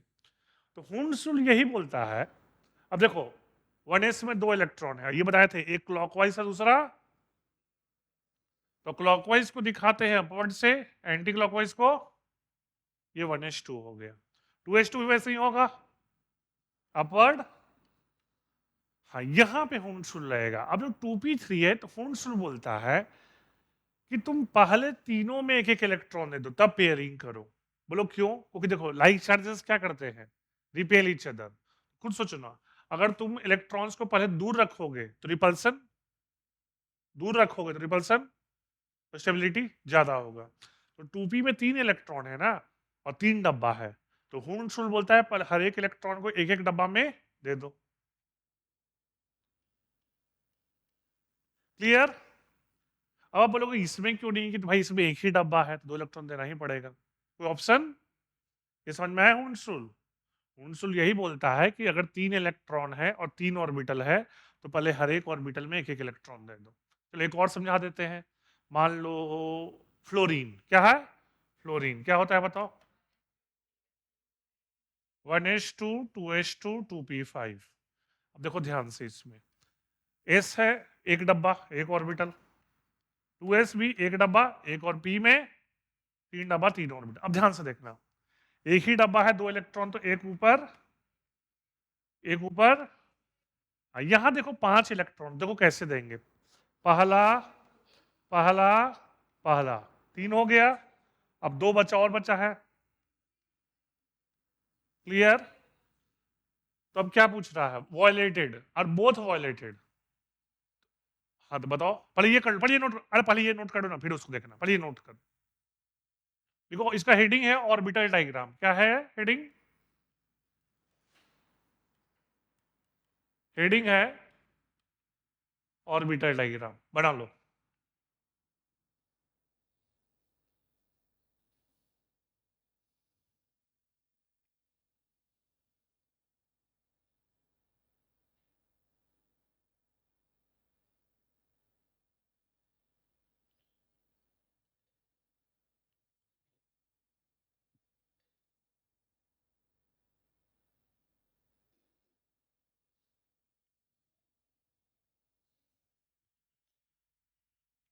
तो हुंस रूल यही बोलता है, अब देखो 1s में 2 इलेक्ट्रॉन है, ये बताए थे, एक क्लॉकवाइज है दूसरा, तो क्लॉकवाइज को दिखाते हैं अपवर्ड से, एंटी क्लॉकवाइज को, ये 1s2 हो गया। 2s2 भी वैसे ही होगा अपवर्ड। हाँ, यहां पे हुंस रूल रहेगा। अब जो 2p3 है तो हुंस रूल बोलता है कि तुम पहले तीनों में एक एक इलेक्ट्रॉन दे दो, तब पेयरिंग करो। बोलो क्यों? क्योंकि देखो लाइक चार्जेस क्या करते हैं, रिपेल ईच अदर। खुद सोचो ना, अगर तुम इलेक्ट्रॉन्स को पहले दूर रखोगे तो रिपल्सन, दूर रखोगे तो रिपल्सन, तो स्टेबिलिटी ज्यादा होगा। तो 2p में 3 इलेक्ट्रॉन है ना, और 3 डब्बा है, तो हुंस रूल बोलता है पर हर एक इलेक्ट्रॉन को एक एक डब्बा में दे दो। क्लियर? अब आप बोलोगे इसमें क्यों नहीं, कि भाई इसमें एक ही डब्बा है तो 2 इलेक्ट्रॉन देना ही पड़ेगा, कोई ऑप्शन? ये समझ में आया हुंस रूल? हुंस रूल यही बोलता है कि अगर 3 इलेक्ट्रॉन है और 3 ऑर्बिटल है तो पहले हर एक ऑर्बिटल में एक एक इलेक्ट्रॉन दे दो। चलो एक और समझा देते हैं। मान लो फ्लोरीन, क्या है? फ्लोरीन क्या होता है बताओ? 1s2 2s2 2p5। अब देखो ध्यान से, इसमें s है एक डब्बा एक ऑर्बिटल, 2s भी एक डब्बा एक, और p में 3 डब्बा 3 ऑर्बिटल। अब ध्यान से देखना, एक ही डब्बा है 2 इलेक्ट्रॉन, तो एक ऊपर एक ऊपर। यहां देखो 5 इलेक्ट्रॉन, देखो कैसे देंगे, पहला पहला पहला, 3 हो गया। अब 2 बचा और बचा है। क्लियर? तो अब क्या पूछ रहा है, वॉयलेटेड और बोथ वॉयलेटेड। हाँ तो बताओ, पहले ये कर, पहले ये नोट, अरे पहले ये नोट कर दो ना, फिर उसको देखना, पहले ये नोट कर। देखो इसका हेडिंग है ऑर्बिटल डायग्राम, क्या है हेडिंग? हेडिंग है ऑर्बिटल डायग्राम, बना लो।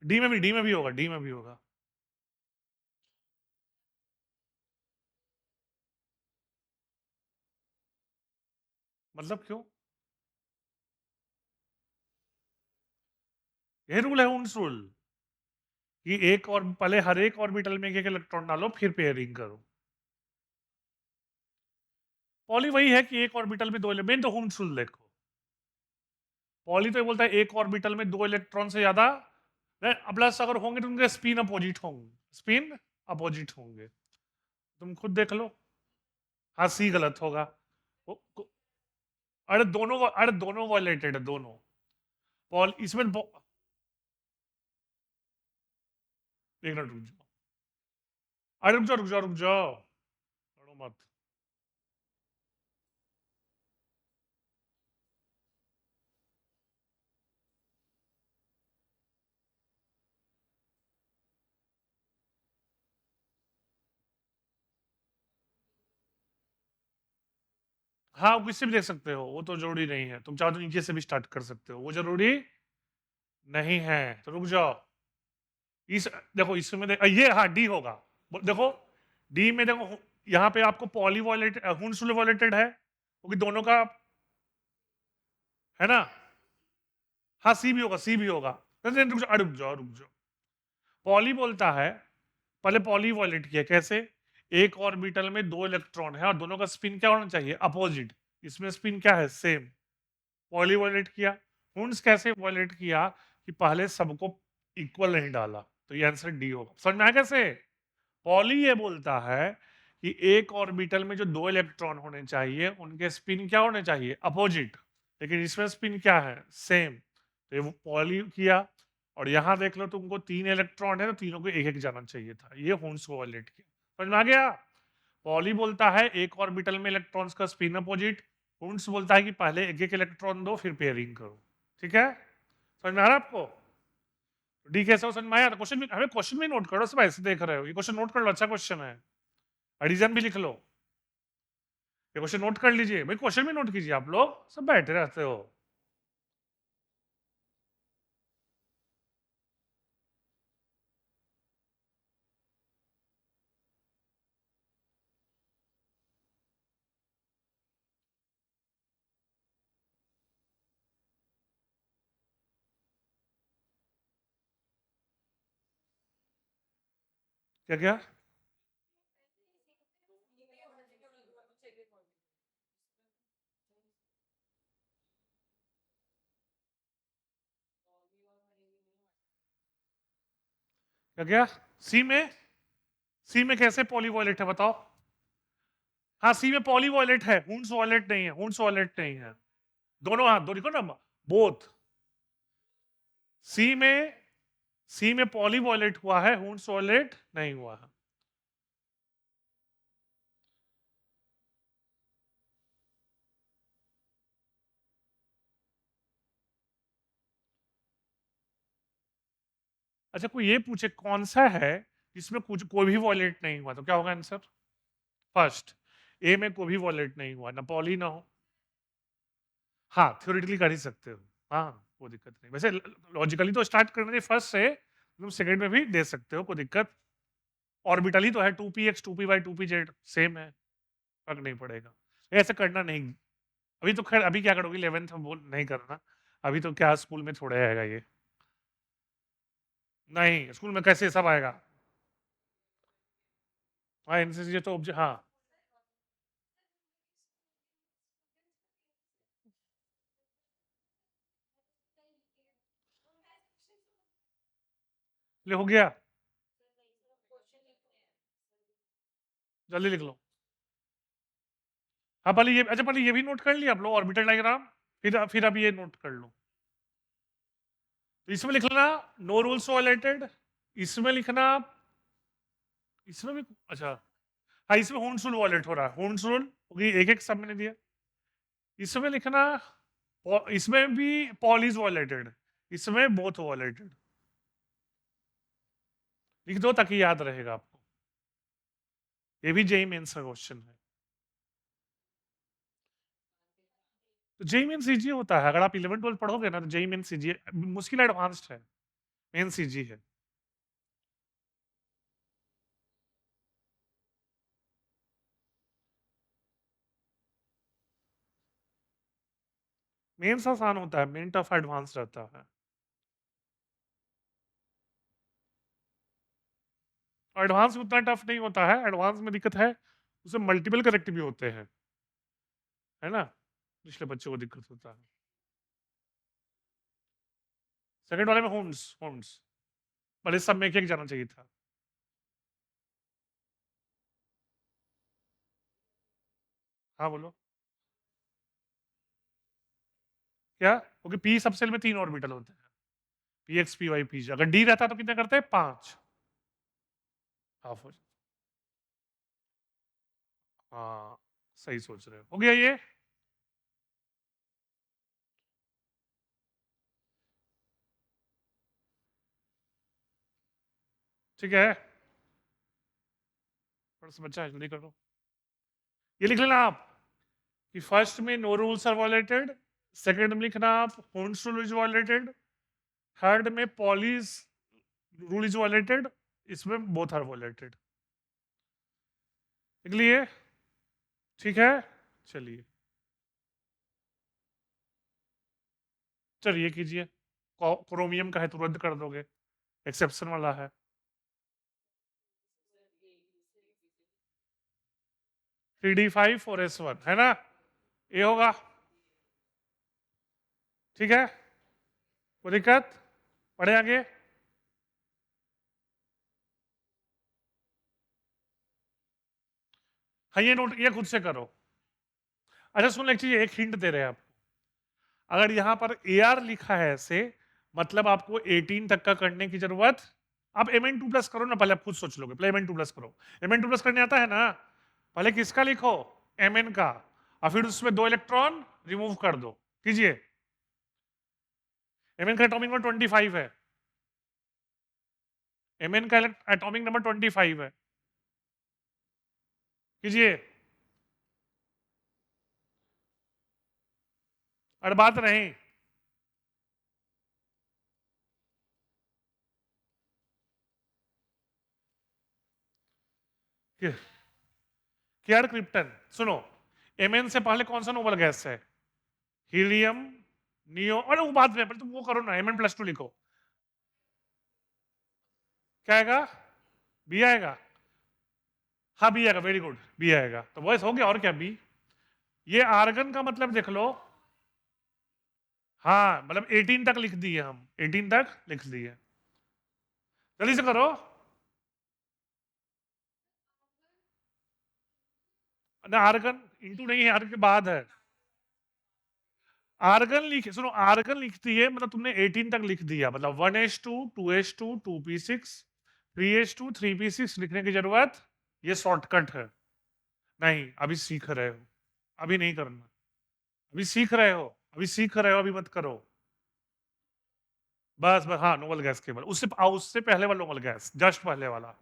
डी में भी होगा, डी में भी होगा। मतलब क्यों? ये रूल है उन्स रूल, कि एक और पहले हर एक ऑर्बिटल में एक एक इलेक्ट्रॉन डालो फिर पेयरिंग करो। पॉली वही है कि एक ऑर्बिटल में 2 इलेक्ट्रॉन, तो हुंस रूल देखो, पॉली तो ये बोलता है एक ऑर्बिटल में 2 इलेक्ट्रॉन से ज्यादा प्लस अगर होंगे तो उनके स्पिन अपोजिट होंगे, स्पिन अपोजिट होंगे। तुम खुद देख लो। हाँ सी गलत होगा। अरे दोनों वायलेटेड है दोनों। पॉल इसमें एक मिनट रुक जाओ, अरे रुक जाओ रुक जाओ रुक जाओ, लड़ो मत। हाँ वो किससे भी देख सकते हो, वो तो जरूरी नहीं है, तुम चाहो तो नीचे से भी स्टार्ट कर सकते हो, वो जरूरी नहीं है। तो रुक जाओ, इस देखो इसमें ये हाँ डी होगा। देखो डी में देखो, यहाँ पे आपको पॉलीवॉलेट हुंसुलवॉलेटेड है क्योंकि दोनों का है ना। हाँ सी भी होगा, सी भी होगा। रुक जाओ रुक जाओ रुक जाओ। पॉली बोलता है, पहले पॉलीवॉलेट किया कैसे, एक ऑर्बिटल में 2 इलेक्ट्रॉन है और दोनों का स्पिन क्या होना चाहिए, अपोजिट। इसमें स्पिन क्या है, सेम। पॉलीवॉलेट किया। हुंस कैसे वॉलेट किया, कि पहले सबको इक्वल नहीं डाला, तो ये आंसर डी होगा। समझ में आया कैसे? पॉली ये बोलता है कि एक ऑर्बिटल में जो 2 इलेक्ट्रॉन होने चाहिए उनके स्पिन क्या होने चाहिए, अपोजिट, लेकिन इसमें स्पिन क्या है, सेम। तो ये पॉली किया, और यहां देख लो तुमको 3 इलेक्ट्रॉन है तो तीनों को एक एक जाना चाहिए था, ये हुंस को वॉलेट किया। समझ में आ गया? पॉली बोलता है एक ऑर्बिटल में इलेक्ट्रॉन्स का स्पिन अपोजिट, हुंस बोलता है कि पहले एक एक इलेक्ट्रॉन दो फिर पेयरिंग करो। ठीक है, समझ में आ रहा है आपको? डी कैसे हो, समझ में आया? तो क्वेश्चन भी, हमें क्वेश्चन भी नोट करो, सब ऐसे देख रहे हो, ये क्वेश्चन नोट कर लो, अच्छा क्वेश्चन है, रीजन भी लिख लो। ये क्वेश्चन नोट कर लीजिए भाई, क्वेश्चन भी नोट कीजिए, आप लोग सब बैठे रहते हो। क्या क्या? क्या क्या? सी में कैसे पॉलीवॉयलेट है बताओ? हाँ, सी में पॉलीवॉयलेट है, हुंस वॉयलेट नहीं है, हुंस वॉयलेट नहीं है। दोनों हाथ दो, देखो ना, बोथ। सी में सी में पॉलीवॉयलेट हुआ है, हुंस वॉयलेट नहीं हुआ है। अच्छा, कोई ये पूछे कौन सा है जिसमें कुछ कोई भी वॉयलेट नहीं हुआ, तो क्या होगा आंसर? फर्स्ट। ए में कोई भी वॉयलेट नहीं हुआ, ना पॉली ना हो। हाँ, थ्योरेटिकली कर ही सकते हो। हाँ, कोई दिक्कत नहीं, वैसे लॉजिकली तो स्टार्ट करने के फर्स्ट से तुम सेकंड में भी दे सकते हो, कोई दिक्कत। ऑर्बिटल ही तो है, 2px 2py 2pz सेम है, फर्क नहीं पड़ेगा। ऐसे करना नहीं। अभी तो खैर, अभी क्या करोगे, 11th में बोल नहीं करना। अभी तो क्या स्कूल में थोड़े आएगा ये। नहीं, स्कूल में कैसे सब आएगा? हाँ, एनसीसी तो हाँ। ले हो गया, जल्दी लिख लो। हाँ, पहले ये, अच्छा पहले ये भी नोट कर लिया आप लोग, ऑर्बिटल डायग्राम। फिर अब ये नोट कर लो। तो इसमें लिखना नो रूल्स वायलेटेड। इसमें लिखना, इसमें भी, अच्छा, हाँ, इसमें होन्स रूल वायलेट हो रहा है, होन्स रूल क्योंकि एक एक सब मैंने दिया। इसमें लिखना, इसमें भी पॉल इज वायलेटेड, इसमें बोथ वायलेटेड। लिख दो ताकि याद रहेगा आपको। ये भी जेई मेंस का क्वेश्चन है। तो जेई मेंस इजी होता है, अगर आप 11 12 पढ़ोगे ना तो जेई मेंस इजी, मुश्किल एडवांस्ड है, मेंस इजी है। मेंस आसान होता है, मेन टफ एडवांस रहता है। एडवांस उतना टफ नहीं होता है, एडवांस में दिक्कत है उसमें मल्टीपल करेक्ट भी होते हैं, है ना, इसलिए बच्चों को दिक्कत होता है। सेकंड वाले में होम्स होम्स, पर इस सब में एक एक जाना चाहिए था। हाँ बोलो। क्या? क्योंकि पी सब सेल में 3 ऑर्बिटल होते हैं, P X P Y P, अगर डी रहता तो कितने करते हैं, 5। हाफ हो जाता। हाँ, सही सोच रहे हो गया ये। ठीक है, थोड़ा सा बच्चा है, जल्दी करो। ये लिख लेना आप कि फर्स्ट में no rules are violated, second में लिखना आप Hund's rule is violated, third में पॉलीज रूल इज वायलेटेड, इसमें बोथ आर वायलेटेड। लिख लिए? ठीक है, चलिए। चलिए कीजिए। क्रोमियम का है तो रद्द कर दोगे, एक्सेप्शन वाला है। 3d5 4s1 है ना, ये होगा। ठीक है, कोई दिक्कत? पढ़े आगे। हाँ, ये नोट, ये खुद से करो। अच्छा सुन, एक चीज, एक हिंट दे रहे हैं आप, अगर यहां पर ए आर लिखा है ऐसे, मतलब आपको 18 तक का करने की जरूरत। आप Mn2+ करो ना, पहले आप खुद सोच लोगे, पहले Mn2+ करो। Mn2+ करने आता है ना, पहले किसका लिखो, Mn का, और फिर उसमें 2 इलेक्ट्रॉन रिमूव कर दो, कीजिए। Mn का एटॉमिक नंबर 25 है, Mn का एटॉमिक नंबर 25 है, कीजिए। और बात नहीं, केयर क्रिप्टन सुनो, एमएन से पहले कौन सा नोबल गैस है? हीलियम, नियो, अरे वो बात में पहले तुम वो करो ना, Mn+2 लिखो। क्या आएगा? बी आएगा। हाँ बी आएगा, वेरी गुड, बी आएगा। तो वॉइस हो गया, और क्या बी। ये आर्गन का मतलब देख लो। हाँ मतलब 18 तक लिख दिए हम, 18 तक लिख दिए। जल्दी से करो ना, आर्गन इंटू नहीं है, आर्गन के बाद है। आर्गन लिख, सुनो आर्गन लिखती है मतलब तुमने 18 तक लिख दिया, मतलब 1s2 2s2 2p6 3s2 3p6 लिखने की जरूरत, ये शॉर्टकट है। नहीं अभी सीख रहे हो, अभी नहीं करना, अभी सीख रहे हो, अभी सीख रहे हो, अभी मत करो। बस बस हाँ, नोबल गैस केवल उससे उससे पहले वाला नोबल गैस, जस्ट पहले वाला।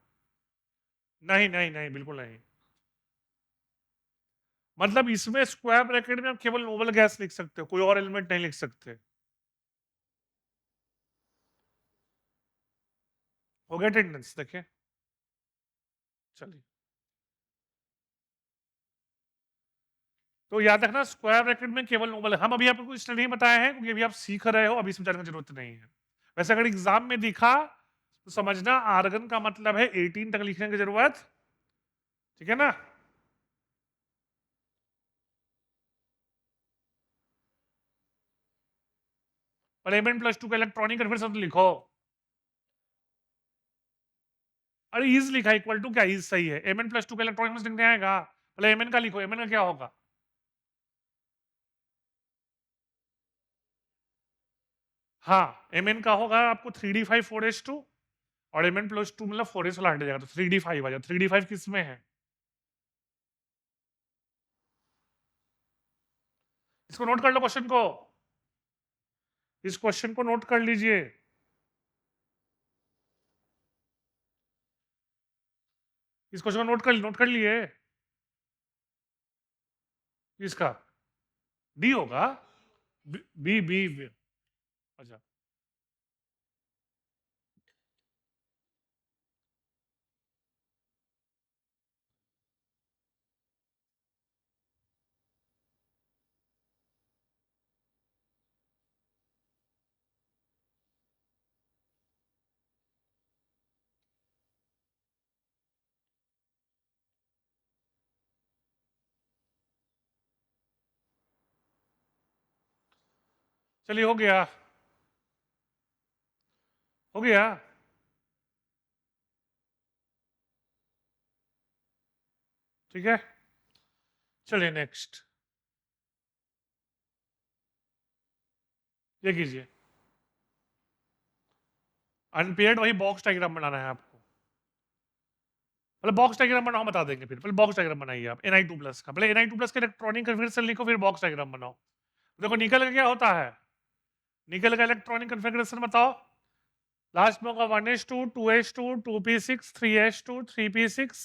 नहीं नहीं नहीं बिल्कुल नहीं, मतलब इसमें स्क्वायर ब्रैकेट में आप केवल नोबल गैस लिख सकते हो, कोई और एलिमेंट नहीं लिख सकते। हो गया टेंडेंस, देखिए चलिए। तो याद रखना स्क्वायर ब्रैकेट में केवल नोबल है। हम अभी आपको इसलिए नहीं बताए हैं क्योंकि अभी आप सीख रहे हो, अभी समझाने की जरूरत नहीं है। वैसे अगर एग्जाम में दिखा तो समझना आर्गन का मतलब है 18 तक लिखने की जरूरत, ठीक है ना। और Mn+2 का इलेक्ट्रॉनिक कन्फर्मेशन लिखो। अरे इज लिखा, इक्वल टू क्या इज सही है, Mn+2 का इलेक्ट्रॉनिक लिखने आएगा, पहले Mn का लिखो, Mn का क्या होगा? हाँ Mn का होगा आपको 3d5 4s2, और Mn+2 मतलब 4s वाला हट जाएगा तो 3d5 आ जाएगा। 3d5 किस में है? इसको नोट कर लो, क्वेश्चन को, इस क्वेश्चन को नोट कर लीजिए। इस क्वेश्चन को नोट कर लिए। इसका डी होगा, बी बी बी। अच्छा चलिए, हो गया, हो गया। ठीक है, चलिए नेक्स्ट, ये कीजिए। अनपेयर्ड वही बॉक्स डायग्राम बनाना है आपको, पहले बॉक्स डायग्राम बनाओ, बता देंगे फिर। पहले बॉक्स डायग्राम बनाइए आप Ni2+ का, पहले Ni2+ का इलेक्ट्रॉनिक कन्फिगरेशन लिखो, फिर बॉक्स डायग्राम बनाओ। देखो निकल का क्या होता है, निकल का इलेक्ट्रॉनिक कन्फिगरेशन बताओ। लास्ट में होगा 1s2 2s2 2p6 3s2 3p6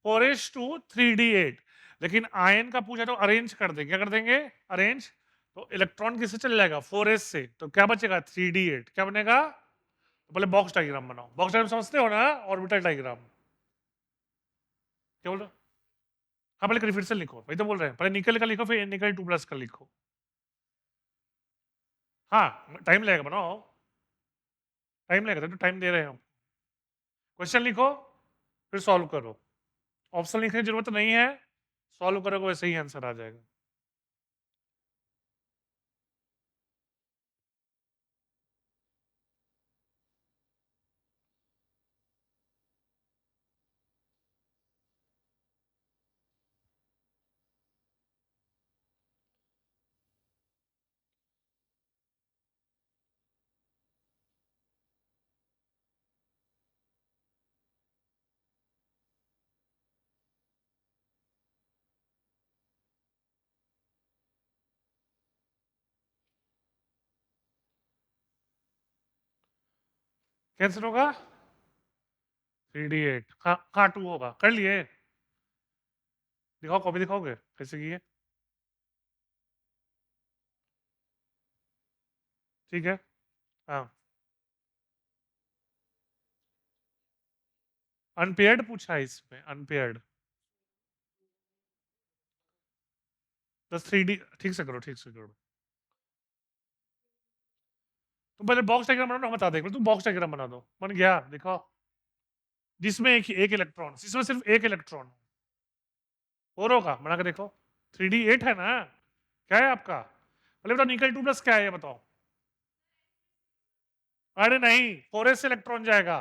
4s2 3d8। लेकिन आयन का पूछा तो अरेंज कर देंगे, क्या कर देंगे? अरेंज। तो इलेक्ट्रॉन किससे चल जाएगा? 4s से, तो क्या बचेगा? 3d8। क्या बनेगा? तो पहले बॉक्स डायग्राम बनाओ। बॉक्स डायग्राम समझते हो ना, ऑर्बिटल डायग्राम। क्या बोल रहे हो? हाँ पहले कन्फिगरेशन लिखो, वही तो बोल रहे हैं, पहले निकल का लिखो फिर Ni2+ का लिखो। हाँ टाइम लगेगा, बनाओ, टाइम लगेगा, तो टाइम दे रहे हैं हम। क्वेश्चन लिखो फिर सॉल्व करो, ऑप्शन लिखने की जरूरत नहीं है, सॉल्व करोगे वैसे ही आंसर आ जाएगा। कैंसिल होगा 3d8, हाँ 2 होगा, कर लिए। दिखाओ, कॉपी दिखाओगे कैसे किए? ठीक है, हाँ। अनपेयर्ड पूछा है इसमें, अनपेयर्ड। तो 3D ठीक से करो, ठीक से करो। तुम पहले बॉक्स डायग्राम बनाओ ना, बता दे, तुम बॉक्स डायग्राम बना दो, बन गया, देखो। जिसमें एक इलेक्ट्रॉन, जिसमें सिर्फ एक इलेक्ट्रॉन और होगा, बना के देखो। 3D 8 है ना, क्या है आपका? पहले बताओ निकल 2+ क्या है, ये बताओ। अरे नहीं, 4s से इलेक्ट्रॉन जाएगा।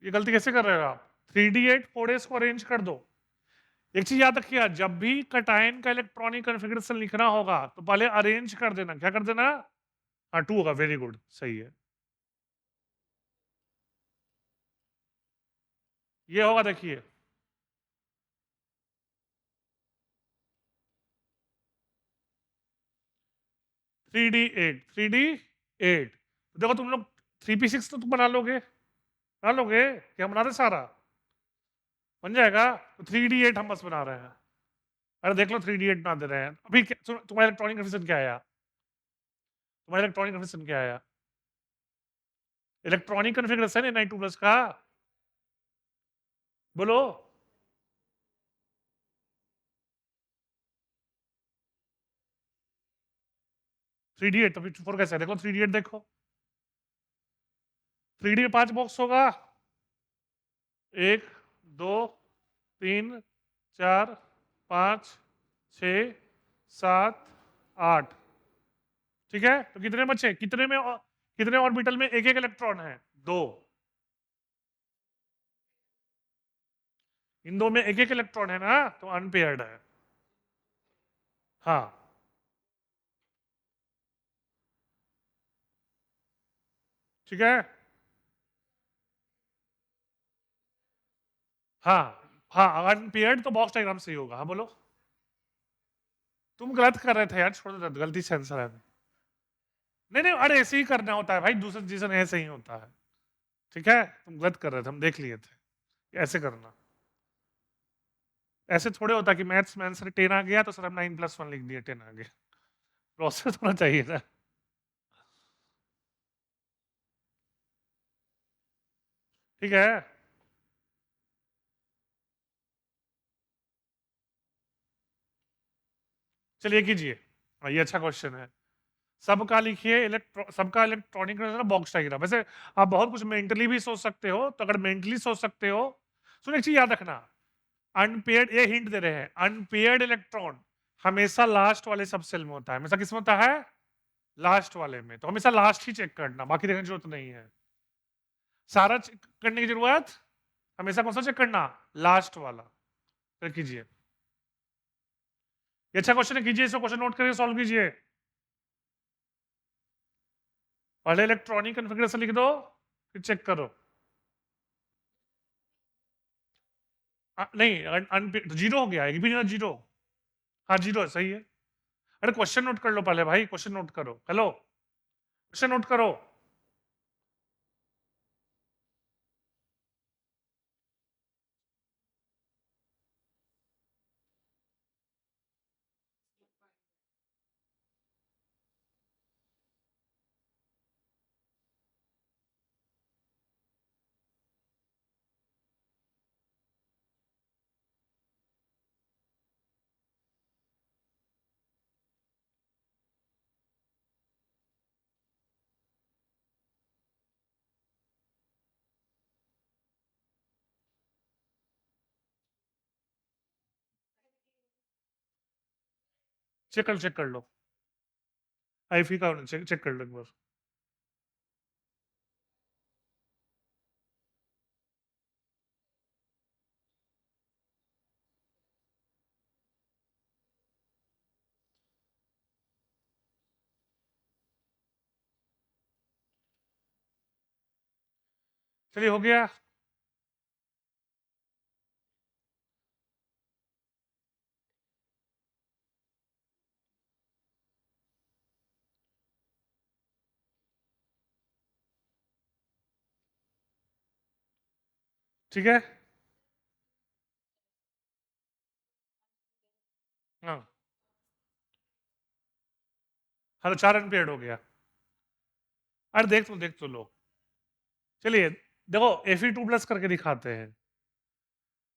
ये गलती कैसे कर रहे हो आप? 3D 8 4s को अरेंज कर दो। एक चीज याद रखिए, जब भी कटायन का इलेक्ट्रॉनिक कॉन्फ़िगरेशन लिखना होगा तो पहले अरेंज कर देना। क्या कर देना? हाँ, 2 होगा, वेरी गुड, सही है। ये होगा, देखिए। 3D 8 देखो तुम लोग 3p6 तो तुम बना लोगे क्या? बना दे सारा, बन जाएगा। तो 3D 8 हम बस बना रहे हैं। अरे देख लो, 3D 8 बना दे रहे हैं अभी। तुम्हारा इलेक्ट्रॉनिक कन्फिग्रेशन क्या आया? तुम्हारा इलेक्ट्रॉनिक कन्फिग्रेशन क्या आया? इलेक्ट्रॉनिक कन्फिग्रेशन है Ni2+ का, बोलो। 3D 8 तो फिर 4 कैसे है? देखो 3D 8 देखो। 3D में 5 बॉक्स होगा, 1 2 3 4 5 6 7 8। ठीक है, तो कितने बचे? कितने ऑर्बिटल में एक एक इलेक्ट्रॉन है? 2। इन दो में एक एक इलेक्ट्रॉन है ना, तो अनपेयर्ड है। हाँ, ठीक है। हाँ हाँ, अनपेयर्ड तो बॉक्स डायग्राम से ही होगा। हाँ बोलो। तुम गलत कर रहे थे यार, छोड़ दो, गलती से आंसर है। नहीं नहीं, अरे ऐसे ही करना होता है भाई, दूसरे चीज़ ऐसे ही होता है। ठीक है, तुम गलत कर रहे थे, हम देख लिए थे। ऐसे करना, ऐसे थोड़े होता कि मैथ्स में आंसर 10 आ गया तो सर हम 9+1 लिख दिए, 10 आ गया। प्रोसेस होना चाहिए था। ठीक है, चलिए कीजिए। हाँ, ये अच्छा क्वेश्चन है। सबका लिखिए, सबका इलेक्ट्रॉनिक बॉक्स डायग्राम। वैसे आप बहुत कुछ मेंटली भी सोच सकते हो, तो अगर मेंटली सोच सकते हो, सुनो एक चीज याद रखना। अनपेयर्ड, ये हिंट दे रहे हैं, अनपेयर्ड इलेक्ट्रॉन हमेशा लास्ट वाले सब सेल में होता है। हमेशा किस में होता है? लास्ट वाले में। तो हमेशा लास्ट ही चेक करना, बाकी देखने की जरूरत नहीं है। सारा चेक करने की जरूरत, हमेशा कौन सा चेक करना? लास्ट वाला। फिर कीजिए, ये अच्छा क्वेश्चन है, कीजिए इसको, क्वेश्चन नोट करके सॉल्व कीजिए। पहले इलेक्ट्रॉनिक कॉन्फ़िगरेशन लिख दो, फिर चेक करो। नहीं, जीरो हो गया, एक भी नहीं, जीरो। हाँ जीरो है, सही है। अरे क्वेश्चन नोट कर लो पहले भाई, क्वेश्चन नोट करो। हेलो, क्वेश्चन नोट करो। चेक कर लो। आईफी का चेक कर लो एक बार। चलिए, हो गया। ठीक है, हाँ हाँ तो 4 अनपेयर्ड हो गया। अरे देख तो लो, चलिए देखो Fe2+ करके दिखाते हैं।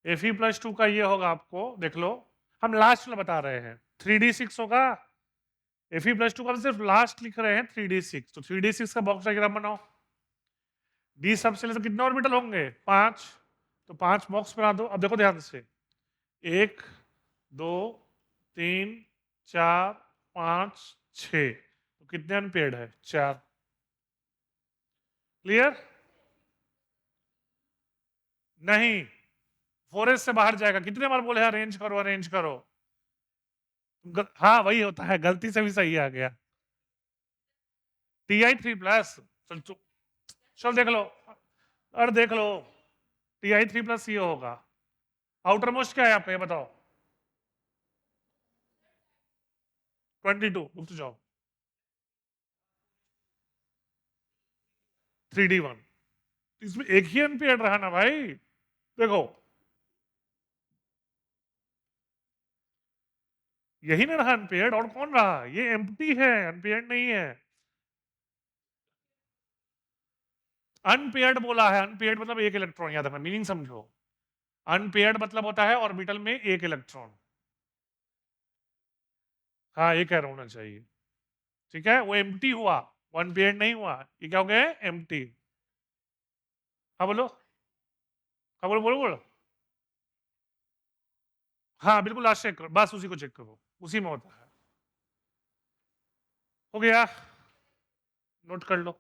Fe+2 का ये होगा, आपको देख लो, हम लास्ट में बता रहे हैं 3d6 होगा। Fe+2 का सिर्फ लास्ट लिख रहे हैं 3d6, तो 3d6 का बॉक्स डायग्राम बनाओ। डी सब से ले तो कितने ऑर्बिटल होंगे? 5, तो 5 बॉक्स बना दो। अब देखो ध्यान से, 1 2 3 4 5 6, तो कितने अनपेयर्ड है? 4। क्लियर? नहीं, फोरेस्ट से बाहर जाएगा। कितने बार बोले अरेंज करो अरेंज करो। हाँ वही होता है, गलती से भी सही आ गया। Ti3+, चल चल देख लो, अरे देख लो, Ti3+ ये होगा। आउटर मोस्ट क्या है आपका, ये बताओ? 22, रुक जाओ, 3d1, इसमें एक ही अनपेयर्ड रहा ना भाई। देखो यही ना रहा अनपेयर्ड, और कौन रहा? ये एम्प्टी है, अनपेयर्ड नहीं है। अनपेयर्ड बोला है, अनपेयर्ड मतलब एक इलेक्ट्रॉन, याद रखना, मीनिंग समझो। अनपेयर्ड मतलब होता है ऑर्बिटल में एक इलेक्ट्रॉन। हाँ एक एरो होना चाहिए, ठीक है? वो एम्प्टी हुआ, वो अनपेयर्ड नहीं हुआ। ये क्या हो गया? एम्प्टी। हाँ बोलो, हाँ बोलो बोलो बोलो। हाँ बिल्कुल, लास्ट चेक करो, बस उसी को चेक करो, उसी में होता है। हो गया, नोट कर लो।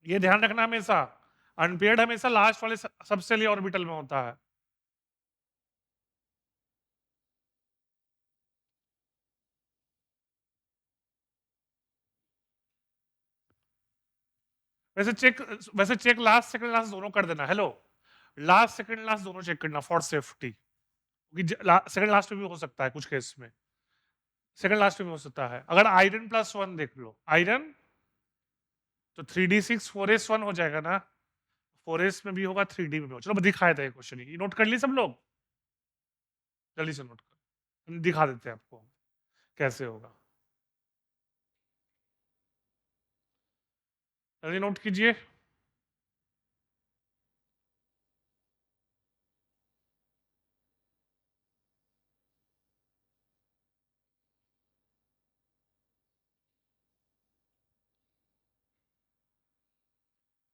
ये ध्यान रखना हमेशा, अनपेयर्ड हमेशा लास्ट वाले सबसे लिए ऑर्बिटल में होता है। वैसे चेक लास्ट सेकंड लास्ट दोनों कर देना। हेलो, लास्ट सेकंड लास्ट दोनों चेक करना फॉर सेफ्टी, क्योंकि सेकंड लास्ट में भी हो सकता है कुछ केस में, सेकंड लास्ट में भी हो सकता है। अगर आयरन+1 देख लो, आयरन, तो 3d6 4s1 हो जाएगा ना, 4s में भी होगा 3d में भी होगा। चलो दिखाए थे क्वेश्चन, ये नोट कर ली सब लोग? जल्दी से नोट कर, दिखा देते हैं आपको कैसे होगा। जल्दी नोट कीजिए।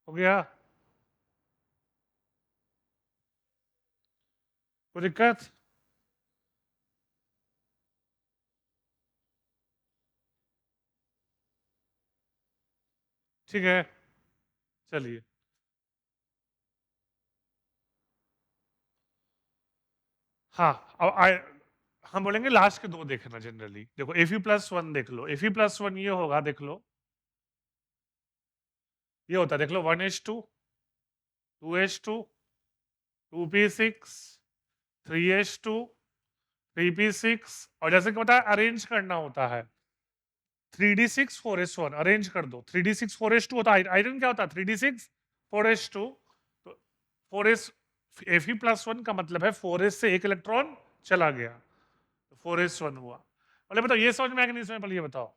हो गया? कोई दिक्कत? ठीक है, चलिए। हाँ, अब हम बोलेंगे लास्ट के दो देखना। जनरली देखो, Fe+1 देख लो, Fe+1 ये होगा, देख लो, ये होता है, देख लो, 1s2 2s2 2p6 3s2 3p6, और जैसे कि होता है अरेंज करना होता है 3d6 4s1, अरेंज कर दो। 3d6 4s2 होता है, आयरन क्या होता है? 3d6 4s2, तो 4s, Fe+1 का मतलब है 4s से एक इलेक्ट्रॉन चला गया, 4s1 हुआ। पहले बताओ ये समझ में आया कि नहीं समझ में? पहले ये बताओ,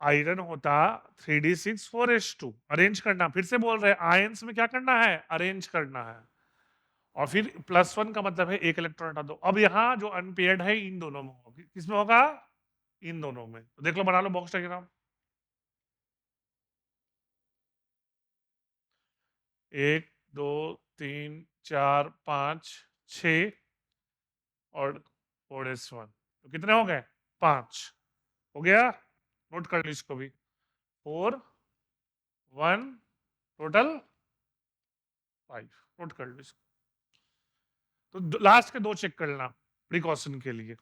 आयरन होता 3d6 4s2, अरेंज करना, फिर से बोल रहे हैं आयंस में क्या करना है? अरेंज करना है। और फिर +1 का मतलब है एक इलेक्ट्रॉन हटा दो। अब यहाँ जो अनपेयर्ड है इन दोनों में होगा, किसमें होगा? इन दोनों में। तो देख लो, बना लो बॉक्स डायग्राम। 1 2 3 4 5 6 और 4s1, तो कितने हो गए? 5। हो गया? नोट कर लो इसको भी, 4 1 टोटल 5। नोट कर लो इसको। तो लास्ट के दो चेक कर लेना प्रिकॉशन के लिए।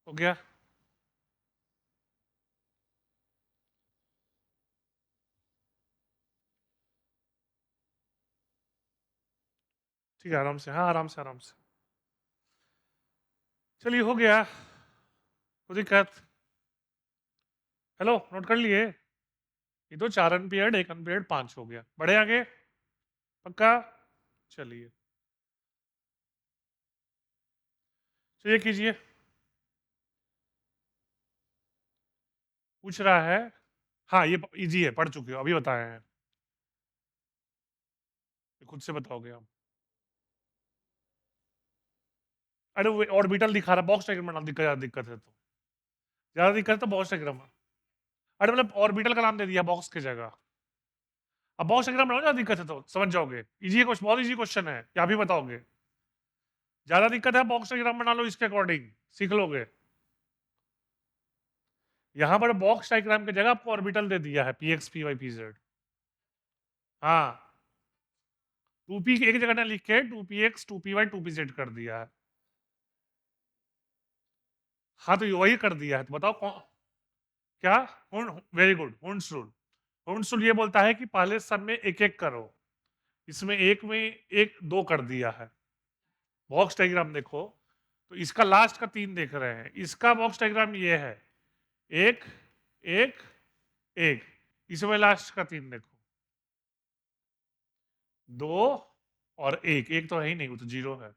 हो गया? ठीक है, आराम से, हाँ आराम से आराम से। चलिए हो गया, कोई दिक्कत? हेलो, नोट कर लिए? ये तो 4 अनपेयर्ड 1 अनपेयर्ड 5 हो गया। बढ़े आगे? पक्का? चलिए चलिए कीजिए। पूछ रहा है, हाँ ये इजी है, पढ़ चुके हो, अभी बताए हैं, ये खुद से बताओगे आप। अरे वो ऑर्बिटल दिखा रहा, बॉक्स डायग्राम बनाना दिक्कत है तो, ज्यादा दिक्कत है तो बॉक्स डायग्राम। अरे मतलब ऑर्बिटल का नाम दे दिया बॉक्स की जगह। अब बॉक्स डायग्राम बनाओ, ज्यादा दिक्कत है तो समझ जाओगे। इजी है क्वेश्चन, बहुत इजी क्वेश्चन है, क्या भी बताओगे। ज्यादा दिक्कत है बॉक्स डायग्राम बना लो, इसके अकॉर्डिंग सीख लोगे। यहां पर बॉक्स डायग्राम की जगह आपको ऑर्बिटल दे दिया है, P X P Y P Z. हाँ, 2p एक जगह ना लिख के 2px 2py 2pz कर दिया है। हाँ तो वही कर दिया है, तो बताओ कौन? क्या? Very good, हुंस rule. हुंस रूल ये बोलता है कि पहले सब में एक एक करो, इसमें एक में एक दो कर दिया है। बॉक्स डायग्राम देखो, तो इसका लास्ट का 3 देख रहे हैं, इसका बॉक्स डायग्राम ये है, एक एक एक, इसमें लास्ट का 3 देखो, दो और एक तो है ही नहीं, वो तो जीरो है।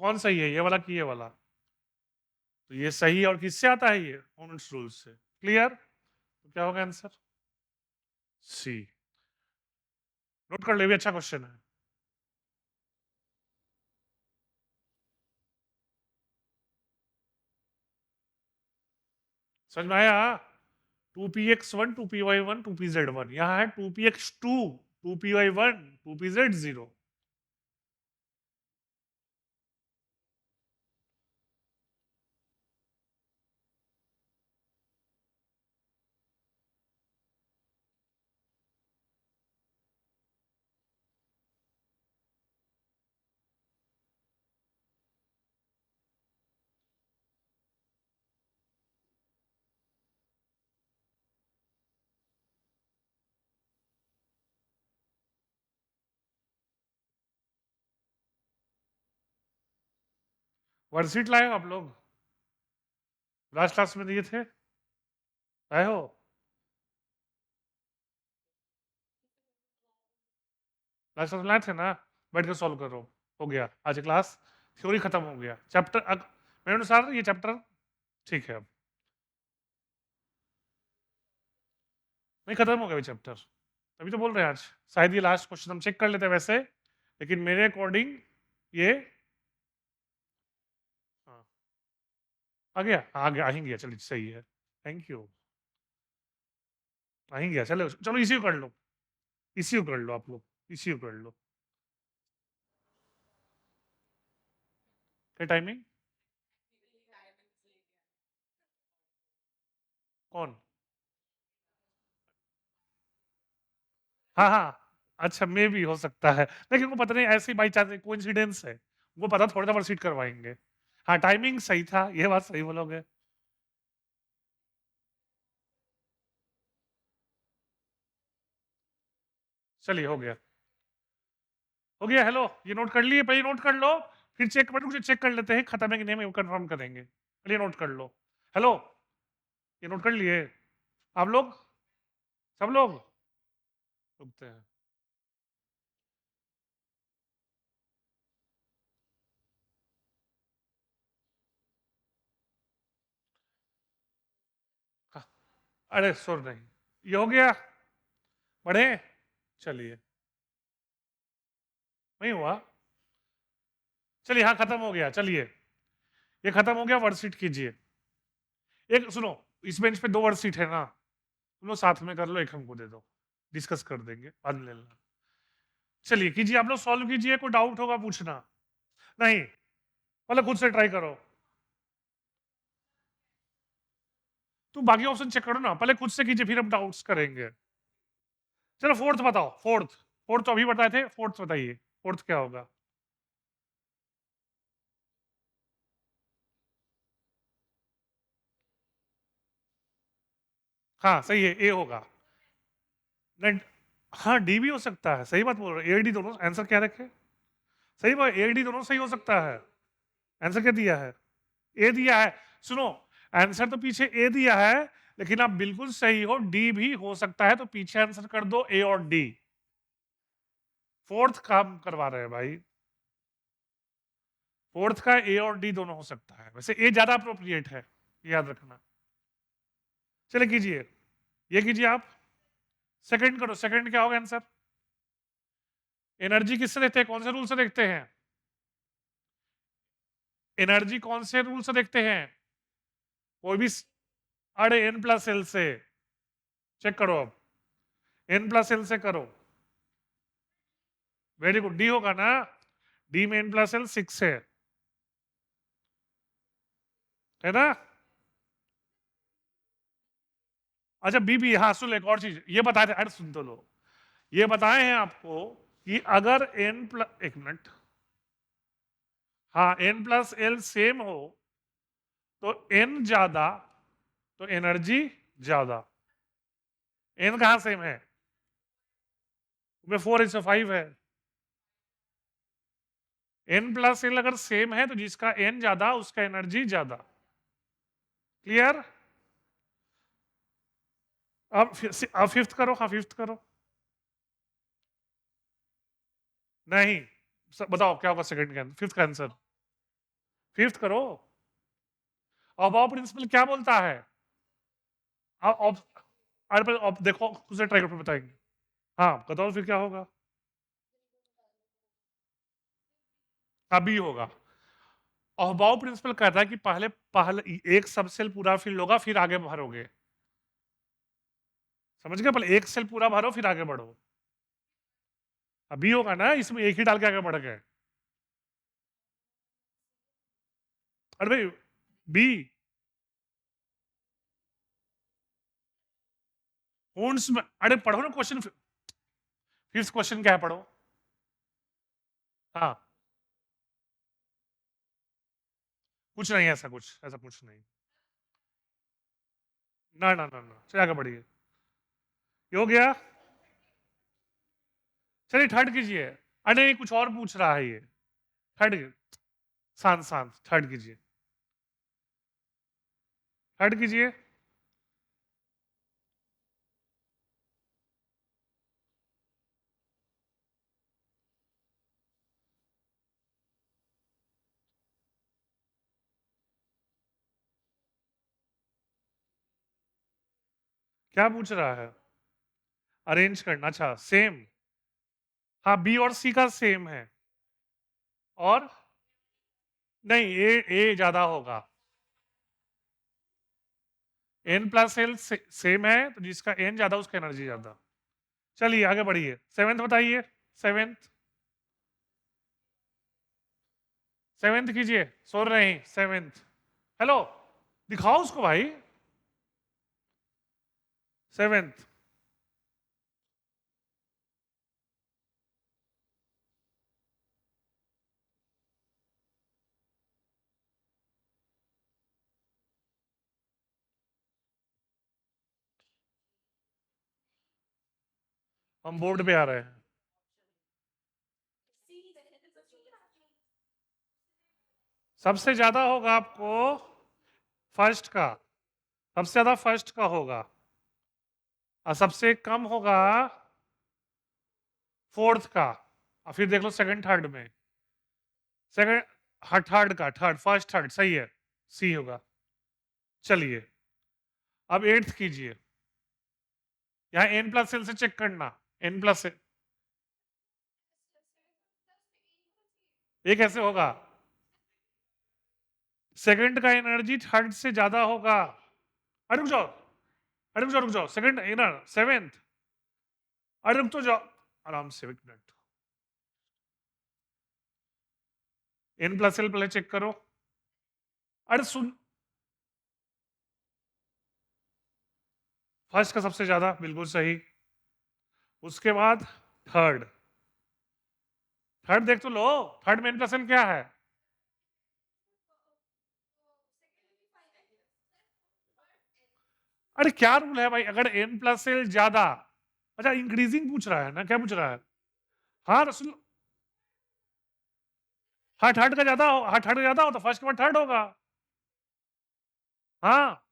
कौन सही है, ये वाला कि ये वाला? तो ये सही है, और किससे आता है ये? हुंस रूल से। क्लियर? तो क्या होगा आंसर? सी। नोट कर ले, भी अच्छा क्वेश्चन है। समझ में आया? 2px1 2py1 2pz1, यहाँ है 2px2 2py1 2pz0। वर्कशीट लाए हो आप लोग? लास्ट क्लास में दिए थे, आए हो? लास्ट क्लास में लाए थे ना? बैठ कर सॉल्व करो। हो गया आज क्लास, थ्योरी खत्म हो गया, चैप्टर मेरे अनुसार ये चैप्टर ठीक है। अब नहीं, खत्म हो गया चैप्टर, तभी तो बोल रहे हैं आज शायद ये लास्ट क्वेश्चन हम चेक कर लेते हैं वैसे, लेकिन मेरे अकॉर्डिंग ये, हाँ आ गया, आ गया, आ ही गया, चलिए सही है, थैंक यू। आ ही गया, चलो चलो इसी को कर लो, इसी को कर लो आप लोग, इसी को कर लो। क्या टाइमिंग? कौन? हाँ हाँ, अच्छा मे भी हो सकता है, लेकिन वो पता नहीं, ऐसी बाई चांस कोइंसिडेंस है, वो पता थोड़ा सा वर्कशीट करवाएंगे। हाँ टाइमिंग सही था, ये बात सही बोलोगे। चलिए हो गया, हो गया। हेलो, ये नोट कर लिए, पहले नोट कर लो, फिर चेक कर लेते हैं खत्म है कि नहीं, कंफर्म करेंगे। चलिए नोट कर लो। हेलो, ये नोट कर लिए आप लोग, सब लोग? रुकते हैं। हाँ, अरे सुर नहीं, ये हो गया, बढ़े। चलिए, नहीं हुआ, चलिए हाँ खत्म हो गया, चलिए ये खत्म हो गया, वर्कशीट कीजिए। एक सुनो, इस बेंच पे 2 वर्कशीट है ना, तुम लोग साथ में कर लो, एक हमको दे दो, डिस्कस कर देंगे, बाद में ले लेना। चलिए कीजिए, आप लोग सॉल्व कीजिए, कोई डाउट होगा पूछना। नहीं, मतलब खुद से ट्राई करो, तुम बाकी ऑप्शन चेक करो ना, पहले खुद से कीजिए, फिर हम डाउट्स करेंगे। चलो फोर्थ बताओ, फोर्थ, फोर्थ तो अभी बताए थे, फोर्थ बताइए, फोर्थ क्या होगा? हाँ सही है, ए होगा। नहीं, हाँ डी भी हो सकता है, सही बात बोल रहे हो, ए डी दोनों आंसर क्या रखे? सही बात, ए डी दोनों सही हो सकता है। आंसर क्या दिया है? ए दिया है। सुनो, आंसर तो पीछे ए दिया है, लेकिन आप बिल्कुल सही हो, डी भी हो सकता है, तो पीछे आंसर कर दो ए और डी। फोर्थ काम करवा रहे हैं भाई, फोर्थ का ए और डी दोनों हो सकता है। वैसे ए ज्यादा अप्रोप्रिएट है, याद रखना। चले कीजिए, ये कीजिए आप। सेकंड करो, सेकंड क्या होगा आंसर? एनर्जी किससे देखते हैं, कौन से रूल से देखते हैं? एनर्जी कौन से रूल से देखते हैं? कोई भी अरे एन प्लस एल से चेक करो, अब एन प्लस एल से करो। वेरी गुड, डी होगा ना, डी में एन प्लस एल 6 है ना? अच्छा बी, हाँ सुन, एक और चीज ये बताए थे, अरे सुन तो लो, ये बताए हैं आपको कि अगर एन प्लस, एक मिनट, हाँ एन प्लस एल सेम हो तो एन ज्यादा तो एनर्जी ज्यादा। एन कहां सेम है? 4:5 है। एन प्लस एल अगर सेम है तो जिसका एन ज्यादा उसका एनर्जी ज्यादा। क्लियर? अब फिफ्थ करो, हाँ फिफ्थ करो। नहीं, बताओ क्या होगा सेकंड का, फिफ्थ का आंसर? फिफ्थ करो। अबाव प्रिंसिपल क्या बोलता है? अब देखो उसे ट्राई करके बताएंगे। हाँ बताओ फिर क्या होगा? अभी होगा। अहबाव प्रिंसिपल कहता है कि पहले पहले एक सब सेल पूरा फिल होगा, फिर आगे भरोगे। समझ गए? पहले एक सेल पूरा भरो फिर आगे बढ़ो। अभी होगा ना, इसमें एक ही डाल के आगे बढ़ गए। अरे भाई बी में, अरे पढ़ो ना क्वेश्चन, फिफ्थ क्वेश्चन क्या है, पढ़ो। हाँ कुछ नहीं, ऐसा कुछ, ऐसा कुछ नहीं। ना ना ना ना, चलिए आगे बढ़िए। ये हो गया। चलिए थर्ड कीजिए। अरे नहीं, कुछ और पूछ रहा है ये। थर्ड, शांत शांत, थर्ड कीजिए, थर्ड कीजिए। क्या पूछ रहा है? अरेंज करना, अच्छा सेम। हाँ बी और सी का सेम है। और नहीं, ए ज्यादा होगा। एन प्लस एल सेम है तो जिसका एन ज्यादा उसका एनर्जी ज्यादा। चलिए आगे बढ़िए, सेवेंथ बताइए। सेवेंथ, सेवेंथ कीजिए, सो रहे हैं सेवेंथ। हेलो, दिखाओ उसको भाई। सेवेंथ, हम बोर्ड पे आ रहे हैं। सबसे ज्यादा होगा आपको फर्स्ट का, सबसे ज्यादा फर्स्ट का होगा, और सबसे कम होगा फोर्थ का। और फिर देख लो सेकंड थर्ड में, सेकंड, थर्ड का, थर्ड फर्स्ट थर्ड सही है, सी होगा। चलिए अब एट्थ कीजिए। यहाँ एन प्लस एल से चेक करना, एन प्लस एल, ये कैसे होगा? सेकंड का एनर्जी थर्ड से ज्यादा होगा। अरे रुक जाओ, अरे रुक जाओ, रुक जाओ, सेकंड ना, सेवेंथ, अरे रुक तो जाओ, आराम से एक मिनट। एन प्लस एल पहले चेक करो। अरे सुन, फर्स्ट का सबसे ज्यादा, बिल्कुल सही। उसके बाद थर्ड, थर्ड देख तो लो, थर्ड में एन प्लस एल क्या है? अरे क्या रूल है भाई, अगर एन प्लस एल ज्यादा, अच्छा इंक्रीजिंग पूछ रहा है ना, क्या पूछ रहा है? हाँ रसुल, हट हट का ज्यादा हो, हट का ज्यादा हो तो फर्स्ट के बाद थर्ड होगा। हाँ,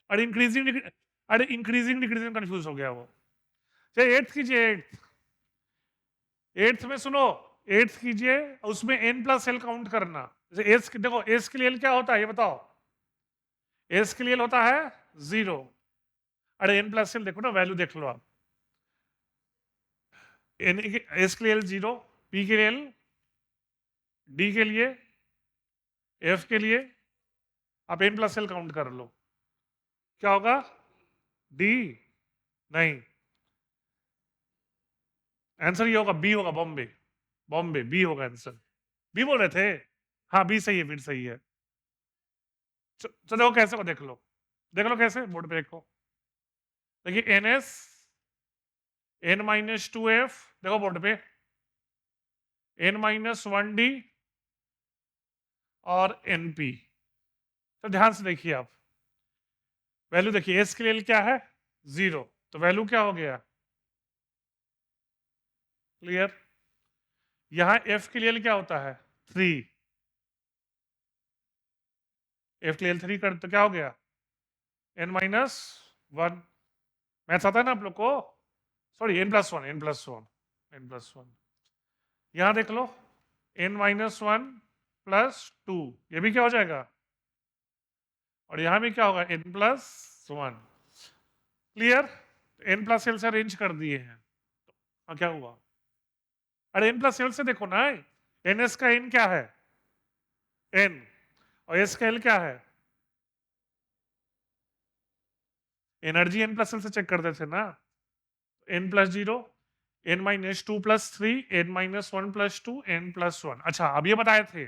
अरे इंक्रीजिंग डिक्रीजिंग कंफ्यूज हो गया वो। चलिए एट्थ कीजिए, एट्थ में सुनो, एट्थ कीजिए, उसमें n प्लस एल काउंट करना। जैसे एस, देखो एस के लिए L क्या होता है ये बताओ। एस के लिए L होता है 0। अरे n प्लस एल देखो ना, वैल्यू देख लो आप। एन एस के लिए L 0, पी के लिए L, डी के लिए, एफ के लिए आप n प्लस एल काउंट कर लो, क्या होगा? डी नहीं, आंसर ये होगा, बी होगा, बॉम्बे। बॉम्बे बी होगा आंसर। बी बोल रहे थे? हाँ बी सही है, फिर सही है। देखो कैसे को देख लो कैसे, बोर्ड पे देखो। देखिए N S, N minus two F, देखो बोर्ड पे, एन माइनस वन डी और एन पी। तो ध्यान से देखिए आप, वैल्यू देखिए, एस के लिए क्या है 0, तो वैल्यू क्या हो गया? क्लियर? यहां एफ के लिए क्या होता है 3, एफ के लिए 3 कर तो क्या हो गया? N minus one. मैथ्स आता है ना आप लोग को? Sorry n plus one, n plus one, n plus one. यहां देख लो, n minus one plus two, ये भी क्या हो जाएगा? और यहां भी क्या होगा? N plus one. Clear? N plus L से अरेंज कर दिए हैं, तो क्या हुआ? अरे एन प्लस एल से देखो ना, एन एस का एन क्या है? एन, और एस का एल क्या है? एनर्जी एन प्लस एल से चेक करते थे ना, N plus zero, N minus two plus three, N minus one plus two, N plus one. अच्छा अब ये बताए थे,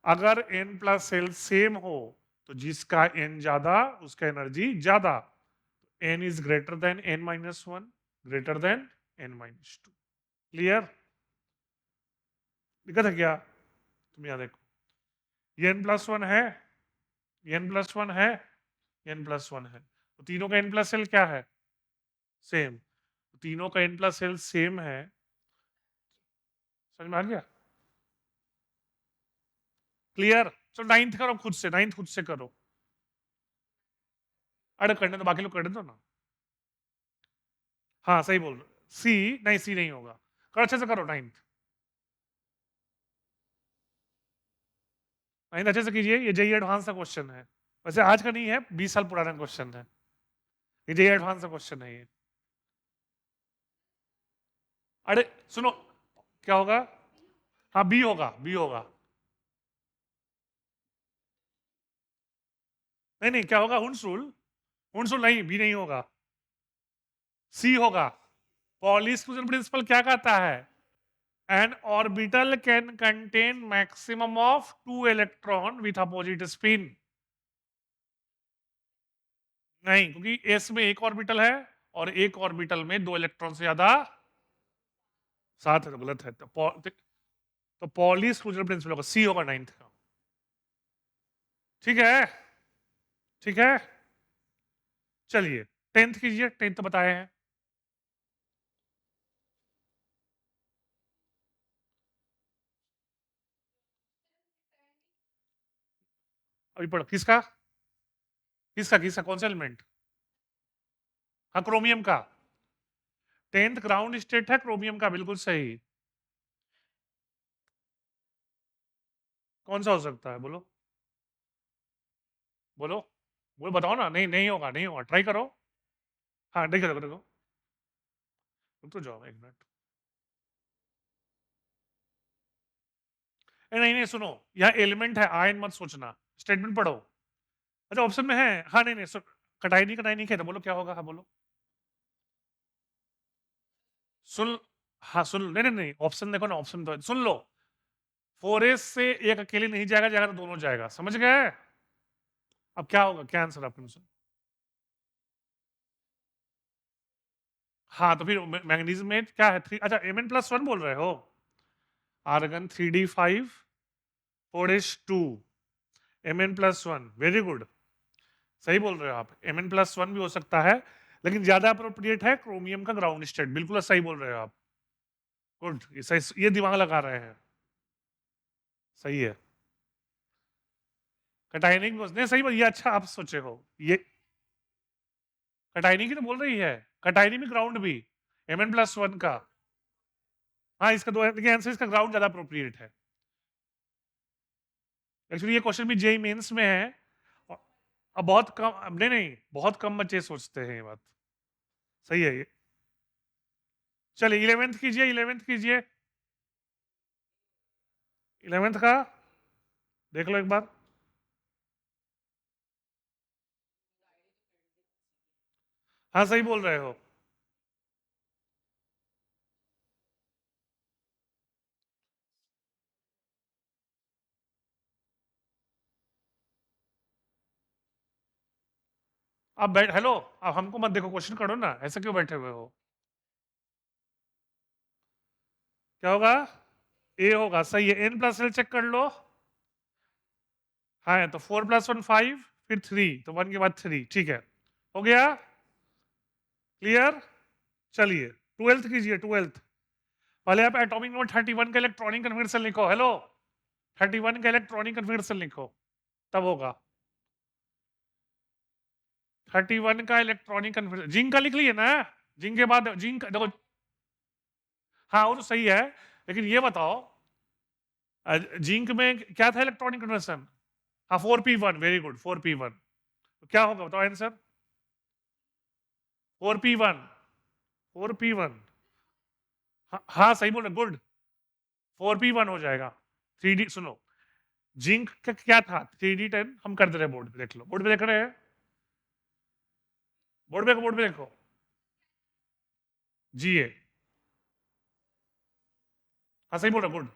अगर एन प्लस एल सेम हो तो जिसका एन ज्यादा उसका एनर्जी ज्यादा, N is greater than N minus one, greater than N minus two. Clear? दिक्कत है क्या? तुम यहां देखो, ये एन प्लस वन है, ये एन प्लस वन है, ये एन प्लस वन है, तो तीनों का एन प्लस एल क्या है? सेम। तीनों का एन प्लस एल सेम है, समझ में आ गया? क्लियर? चलो नाइन्थ करो खुद से, नाइन्थ खुद से करो। अरे करने तो बाकी लोग करने दो ना। हाँ सही बोल रहे, सी नहीं, सी नहीं होगा, करो अच्छे से करो नाइन्थ। नाइन्थ अच्छे से कीजिए, ये जेई एडवांस का क्वेश्चन है, वैसे आज का नहीं है, 20 साल पुराना क्वेश्चन है, ये जेई एडवांस का क्वेश्चन है ये। अरे सुनो, क्या होगा? हाँ बी होगा, बी होगा। नहीं नहीं, क्या होगा? हुंसुल, हुंसुल नहीं, बी नहीं होगा, सी होगा। पॉलिश फ्यूजन प्रिंसिपल क्या कहता है? An orbital can contain maximum of 2 electron with opposite spin। नहीं, क्योंकि s में एक ऑर्बिटल है और एक ऑर्बिटल में 2 इलेक्ट्रॉन से ज्यादा साथ है, तो गलत है। तो पॉलिश फ्यूजन प्रिंसिपल होगा, सी होगा नाइन्थ का। ठीक है, ठीक है। चलिए टेंथ कीजिए, टेंथ बताए हैं। अभी पढ़ो, किसका किसका किसका कौन सा एलिमेंट? हाँ क्रोमियम का, टेंथ ग्राउंड स्टेट है क्रोमियम का, बिल्कुल सही। कौन सा हो सकता है बोलो, बोलो, बोलो बताओ ना। नहीं नहीं होगा, नहीं होगा, ट्राई करो। हाँ देखो देखो देखो, रुक तो जाओ एक मिनट। नहीं नहीं सुनो, यहाँ एलिमेंट है, आयन मत सोचना, स्टेटमेंट पढ़ो। अच्छा ऑप्शन में है, हाँ नहीं नहीं कटाई नहीं कहते, बोलो क्या होगा, हाँ बोलो। सुन, हाँ सुन, नहीं नहीं नहीं, ऑप्शन देखो ना, ऑप्शन तो सुन लो। 4s से एक अकेले नहीं जाएगा, जाएगा तो दोनों जाएगा, समझ गए? अब क्या होगा, क्या आंसर आपके अनुसार? हाँ तो फिर मैग्नीज में क्या है? 3, अच्छा Mn प्लस वन बोल रहे हो? Argon 3d5 4s2, Mn plus one, very good, सही बोल रहे हो आप। Mn प्लस वन भी हो सकता है, लेकिन ज्यादा अप्रोप्रिएट है क्रोमियम का ग्राउंड स्टेट, बिल्कुल सही बोल रहे हो आप। गुड, ये सही, ये दिमाग लगा रहे हैं। सही है। कटायनिक नहीं सही बात, ये अच्छा आप सोचे हो। ये कटायनी की तो बोल रही है, कटायनी में ग्राउंड भी Mn+1 का। हाँ इसका दो आंसर, इसका ग्राउंड ज्यादा अप्रोप्रिएट है। एक्चुअली ये क्वेश्चन भी जेई मेंस में है। अब बहुत कम, नहीं बहुत कम बच्चे सोचते हैं ये बात। सही है ये। चलिए 11th कीजिए, 11th कीजिए, 11th का देख लो एक बार। हाँ सही बोल रहे हो। आप बैठ, हेलो, आप हमको मत देखो, क्वेश्चन करो ना, ऐसे क्यों बैठे हुए हो। क्या होगा? ए होगा, सही है। n+l चेक कर लो। हाँ तो 4+1 5, फिर 3, तो 1 के बाद 3, ठीक है, हो गया क्लियर। चलिए 12th कीजिए, 12th। पहले आप एटॉमिक नंबर 31 का इलेक्ट्रॉनिक कन्फिग्रेशन लिखो। हेलो, 31 का इलेक्ट्रॉनिक कन्फिग्रेशन लिखो, तब होगा। 31 का इलेक्ट्रॉनिक कन्फिग्रेशन, जिंक का लिख लिए ना। जिंक के बाद जिंक देखो, हाँ वो तो सही है, लेकिन ये बताओ जिंक में क्या था इलेक्ट्रॉनिक कन्फिग्रेशन? हाँ 4p1, वेरी गुड, 4p1। तो क्या होगा बताओ आंसर? 4p1, 4p1। हाँ सही बोल रहे, गुड, 4p1 हो जाएगा। 3D सुनो, जिंक का क्या था? 3D10 हम कर दे रहे, बोर्ड पे देख लो, बोर्ड पे देख रहे हैं, बोर्ड पे देखो, Ga। हाँ सही बोल रहे, गुड।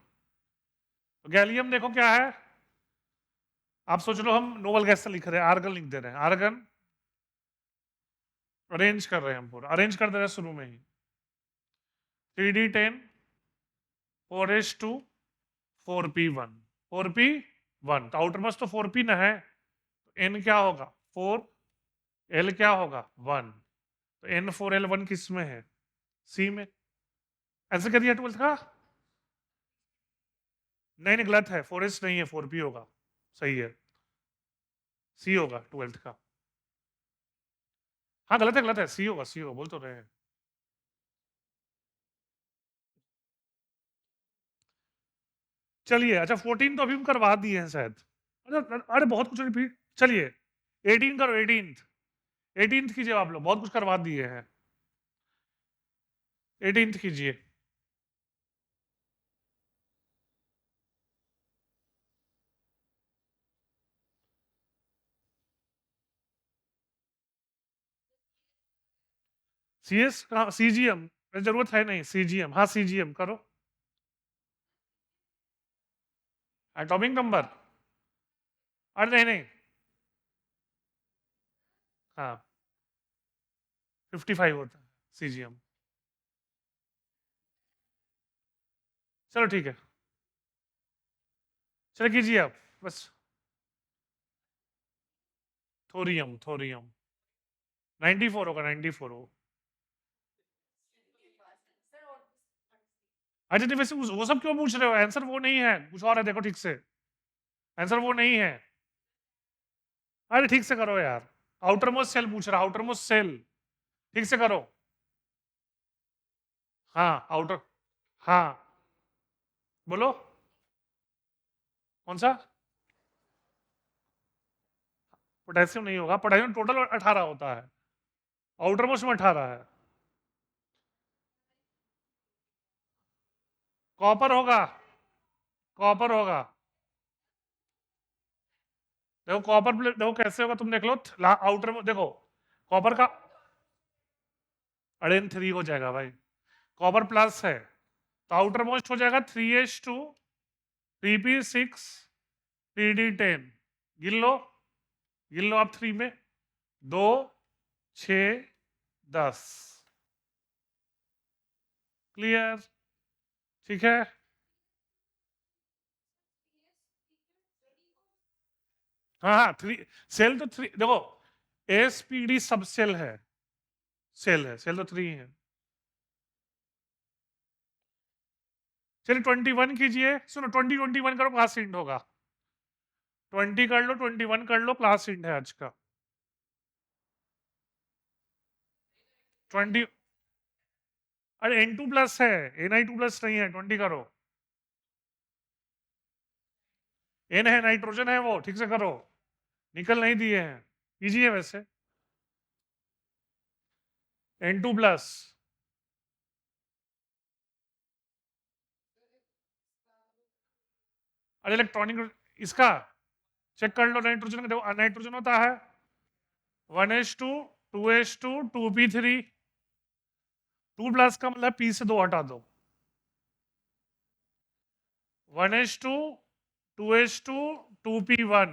तो गैलियम देखो क्या है, आप सोच लो हम नोबल गैस से लिख रहे हैं, आर्गन लिख दे रहे हैं, आर्गन अरेंज कर रहे हैं, हम पूरा अरेंज कर दे रहे हैं शुरू में ही। 3D10 4s2 4p1, 4p1, तो आउटर मोस्ट तो 4p ना है, तो n क्या होगा 4, l क्या होगा 1, तो n4l1 किस में है? सी में। ऐसे कर दिया 12th का? नहीं नहीं गलत है, 4s नहीं है, 4p होगा, सही है, सी होगा 12th का। हाँ गलत है, सी होगा, सी होगा, बोल तो रहे हैं। चलिए अच्छा 14 तो अभी हम करवा दिए हैं शायद। अरे बहुत कुछ रिपीट। चलिए 18 करो, 18th कीजिए, आप लोग बहुत कुछ करवा दिए हैं। 18th कीजिए। CS कहाँ? CGM जरूरत है नहीं, CGM, हाँ CGM करो। एटॉमिक नंबर, अरे नहीं नहीं, हाँ 55 होता है CGM। चलो ठीक है, चलो कीजिए आप बस। थोरियम, थोरियम 94 होगा, 94 हो। अच्छा नहीं, वैसे वो सब क्यों पूछ रहे हो? आंसर वो नहीं है, कुछ और है, देखो ठीक से, आंसर वो नहीं है। अरे ठीक से करो यार, आउटर मोस्ट सेल पूछ रहा, आउटर मोस्ट सेल, ठीक से करो। हाँ आउटर, हाँ बोलो कौन सा? पोटेशियम नहीं होगा, पोटेशियम टोटल 18 होता है, आउटर मोस्ट में 18 है। कॉपर होगा, कॉपर होगा, देखो कॉपर, देखो कैसे होगा, तुम देख लो आउटर में देखो, कॉपर का अड़ेन 3 हो जाएगा भाई, कॉपर प्लस है, तो आउटर मोस्ट हो जाएगा 3s2 3p6 3d10, गिन लो, गिन लो आप 3 में, 2 6 10, क्लियर, ठीक है। हाँ हाँ 3 सेल तो 3 देखो, SPD सब सेल है, सेल तो 3 है। चलिए 21 कीजिए, सुनो 21 करो, क्लास इंड होगा। 20 कर लो, 21 कर लो, क्लास इंड है आज का। 20, अरे N2 प्लस है, Ni2 प्लस नहीं है, 20 करो। N है, नाइट्रोजन है, वो ठीक से करो, निकल नहीं दिए हैं, कीजिए वैसे। N2 प्लस, अरे इलेक्ट्रॉनिक इसका चेक कर लो, नाइट्रोजन का देखो, नाइट्रोजन होता है 1s2 2s2 2p3, 2 प्लस का मतलब p से 2 हटा दो, 1s2 2s2 2p1,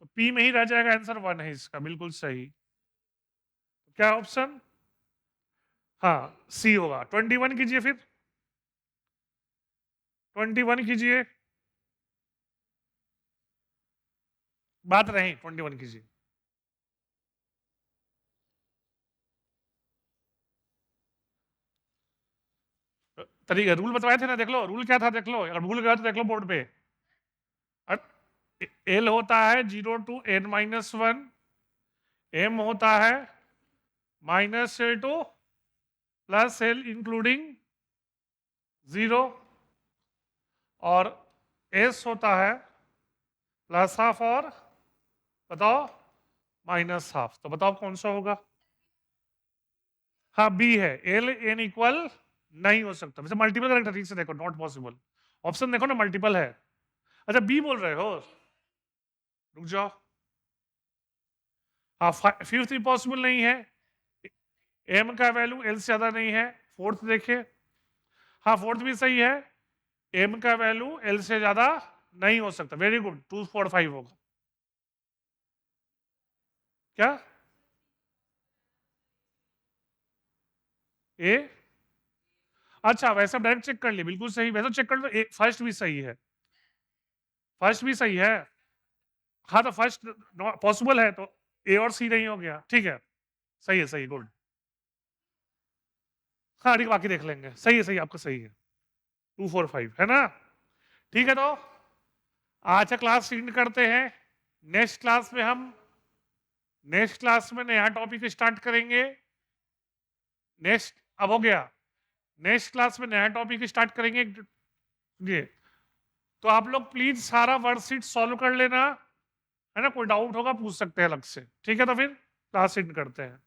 तो p में ही रह जाएगा, आंसर 1 है इसका, बिल्कुल सही। क्या ऑप्शन, हाँ सी होगा। 21 कीजिए, फिर 21 कीजिए, बात रही, 21 कीजिए। तरीका रूल बताए थे ना, देख लो रूल क्या था, देख लो, अगर भूल गया तो देख लो बोर्ड पे। एल होता है 0 टू n-1, एम होता है -l two plus l including 0, और एस होता है +12 और बताओ -12, तो बताओ कौन सा होगा। हाँ बी है, एल एन इक्वल नहीं हो सकता, वैसे मल्टीपल करेक्ट, ठीक से देखो, नॉट पॉसिबल, ऑप्शन देखो ना, मल्टीपल है। अच्छा बी बोल रहे हो, रुक जाओ, हाँ फिफ्थ भी पॉसिबल नहीं है, एम का वैल्यू एल से ज्यादा नहीं है, फोर्थ देखिए, हाँ फोर्थ भी सही है, एम का वैल्यू एल से ज्यादा नहीं हो सकता, वेरी गुड, 2 4 5 होगा। क्या ए, अच्छा वैसे डायरेक्ट चेक कर लिए, बिल्कुल सही, वैसे चेक कर लो, फर्स्ट भी सही है, फर्स्ट भी सही है, हाँ तो फर्स्ट पॉसिबल है, तो ए और सी नहीं हो गया, ठीक है, सही है, सही, गुड, हाँ ठीक, बाकी देख लेंगे, सही है, सही आपका सही है, 2 4 5 है ना, ठीक है। तो आज का क्लास एंड करते हैं, नेक्स्ट क्लास में हम, नेक्स्ट क्लास में नया टॉपिक स्टार्ट करेंगे, नेक्स्ट, अब हो गया, नेक्स्ट क्लास में नया टॉपिक स्टार्ट करेंगे ये, तो आप लोग प्लीज सारा वर्कशीट सॉल्व कर लेना, है ना, कोई डाउट होगा पूछ सकते हैं अलग से, ठीक है, तो फिर क्लास एंड करते हैं।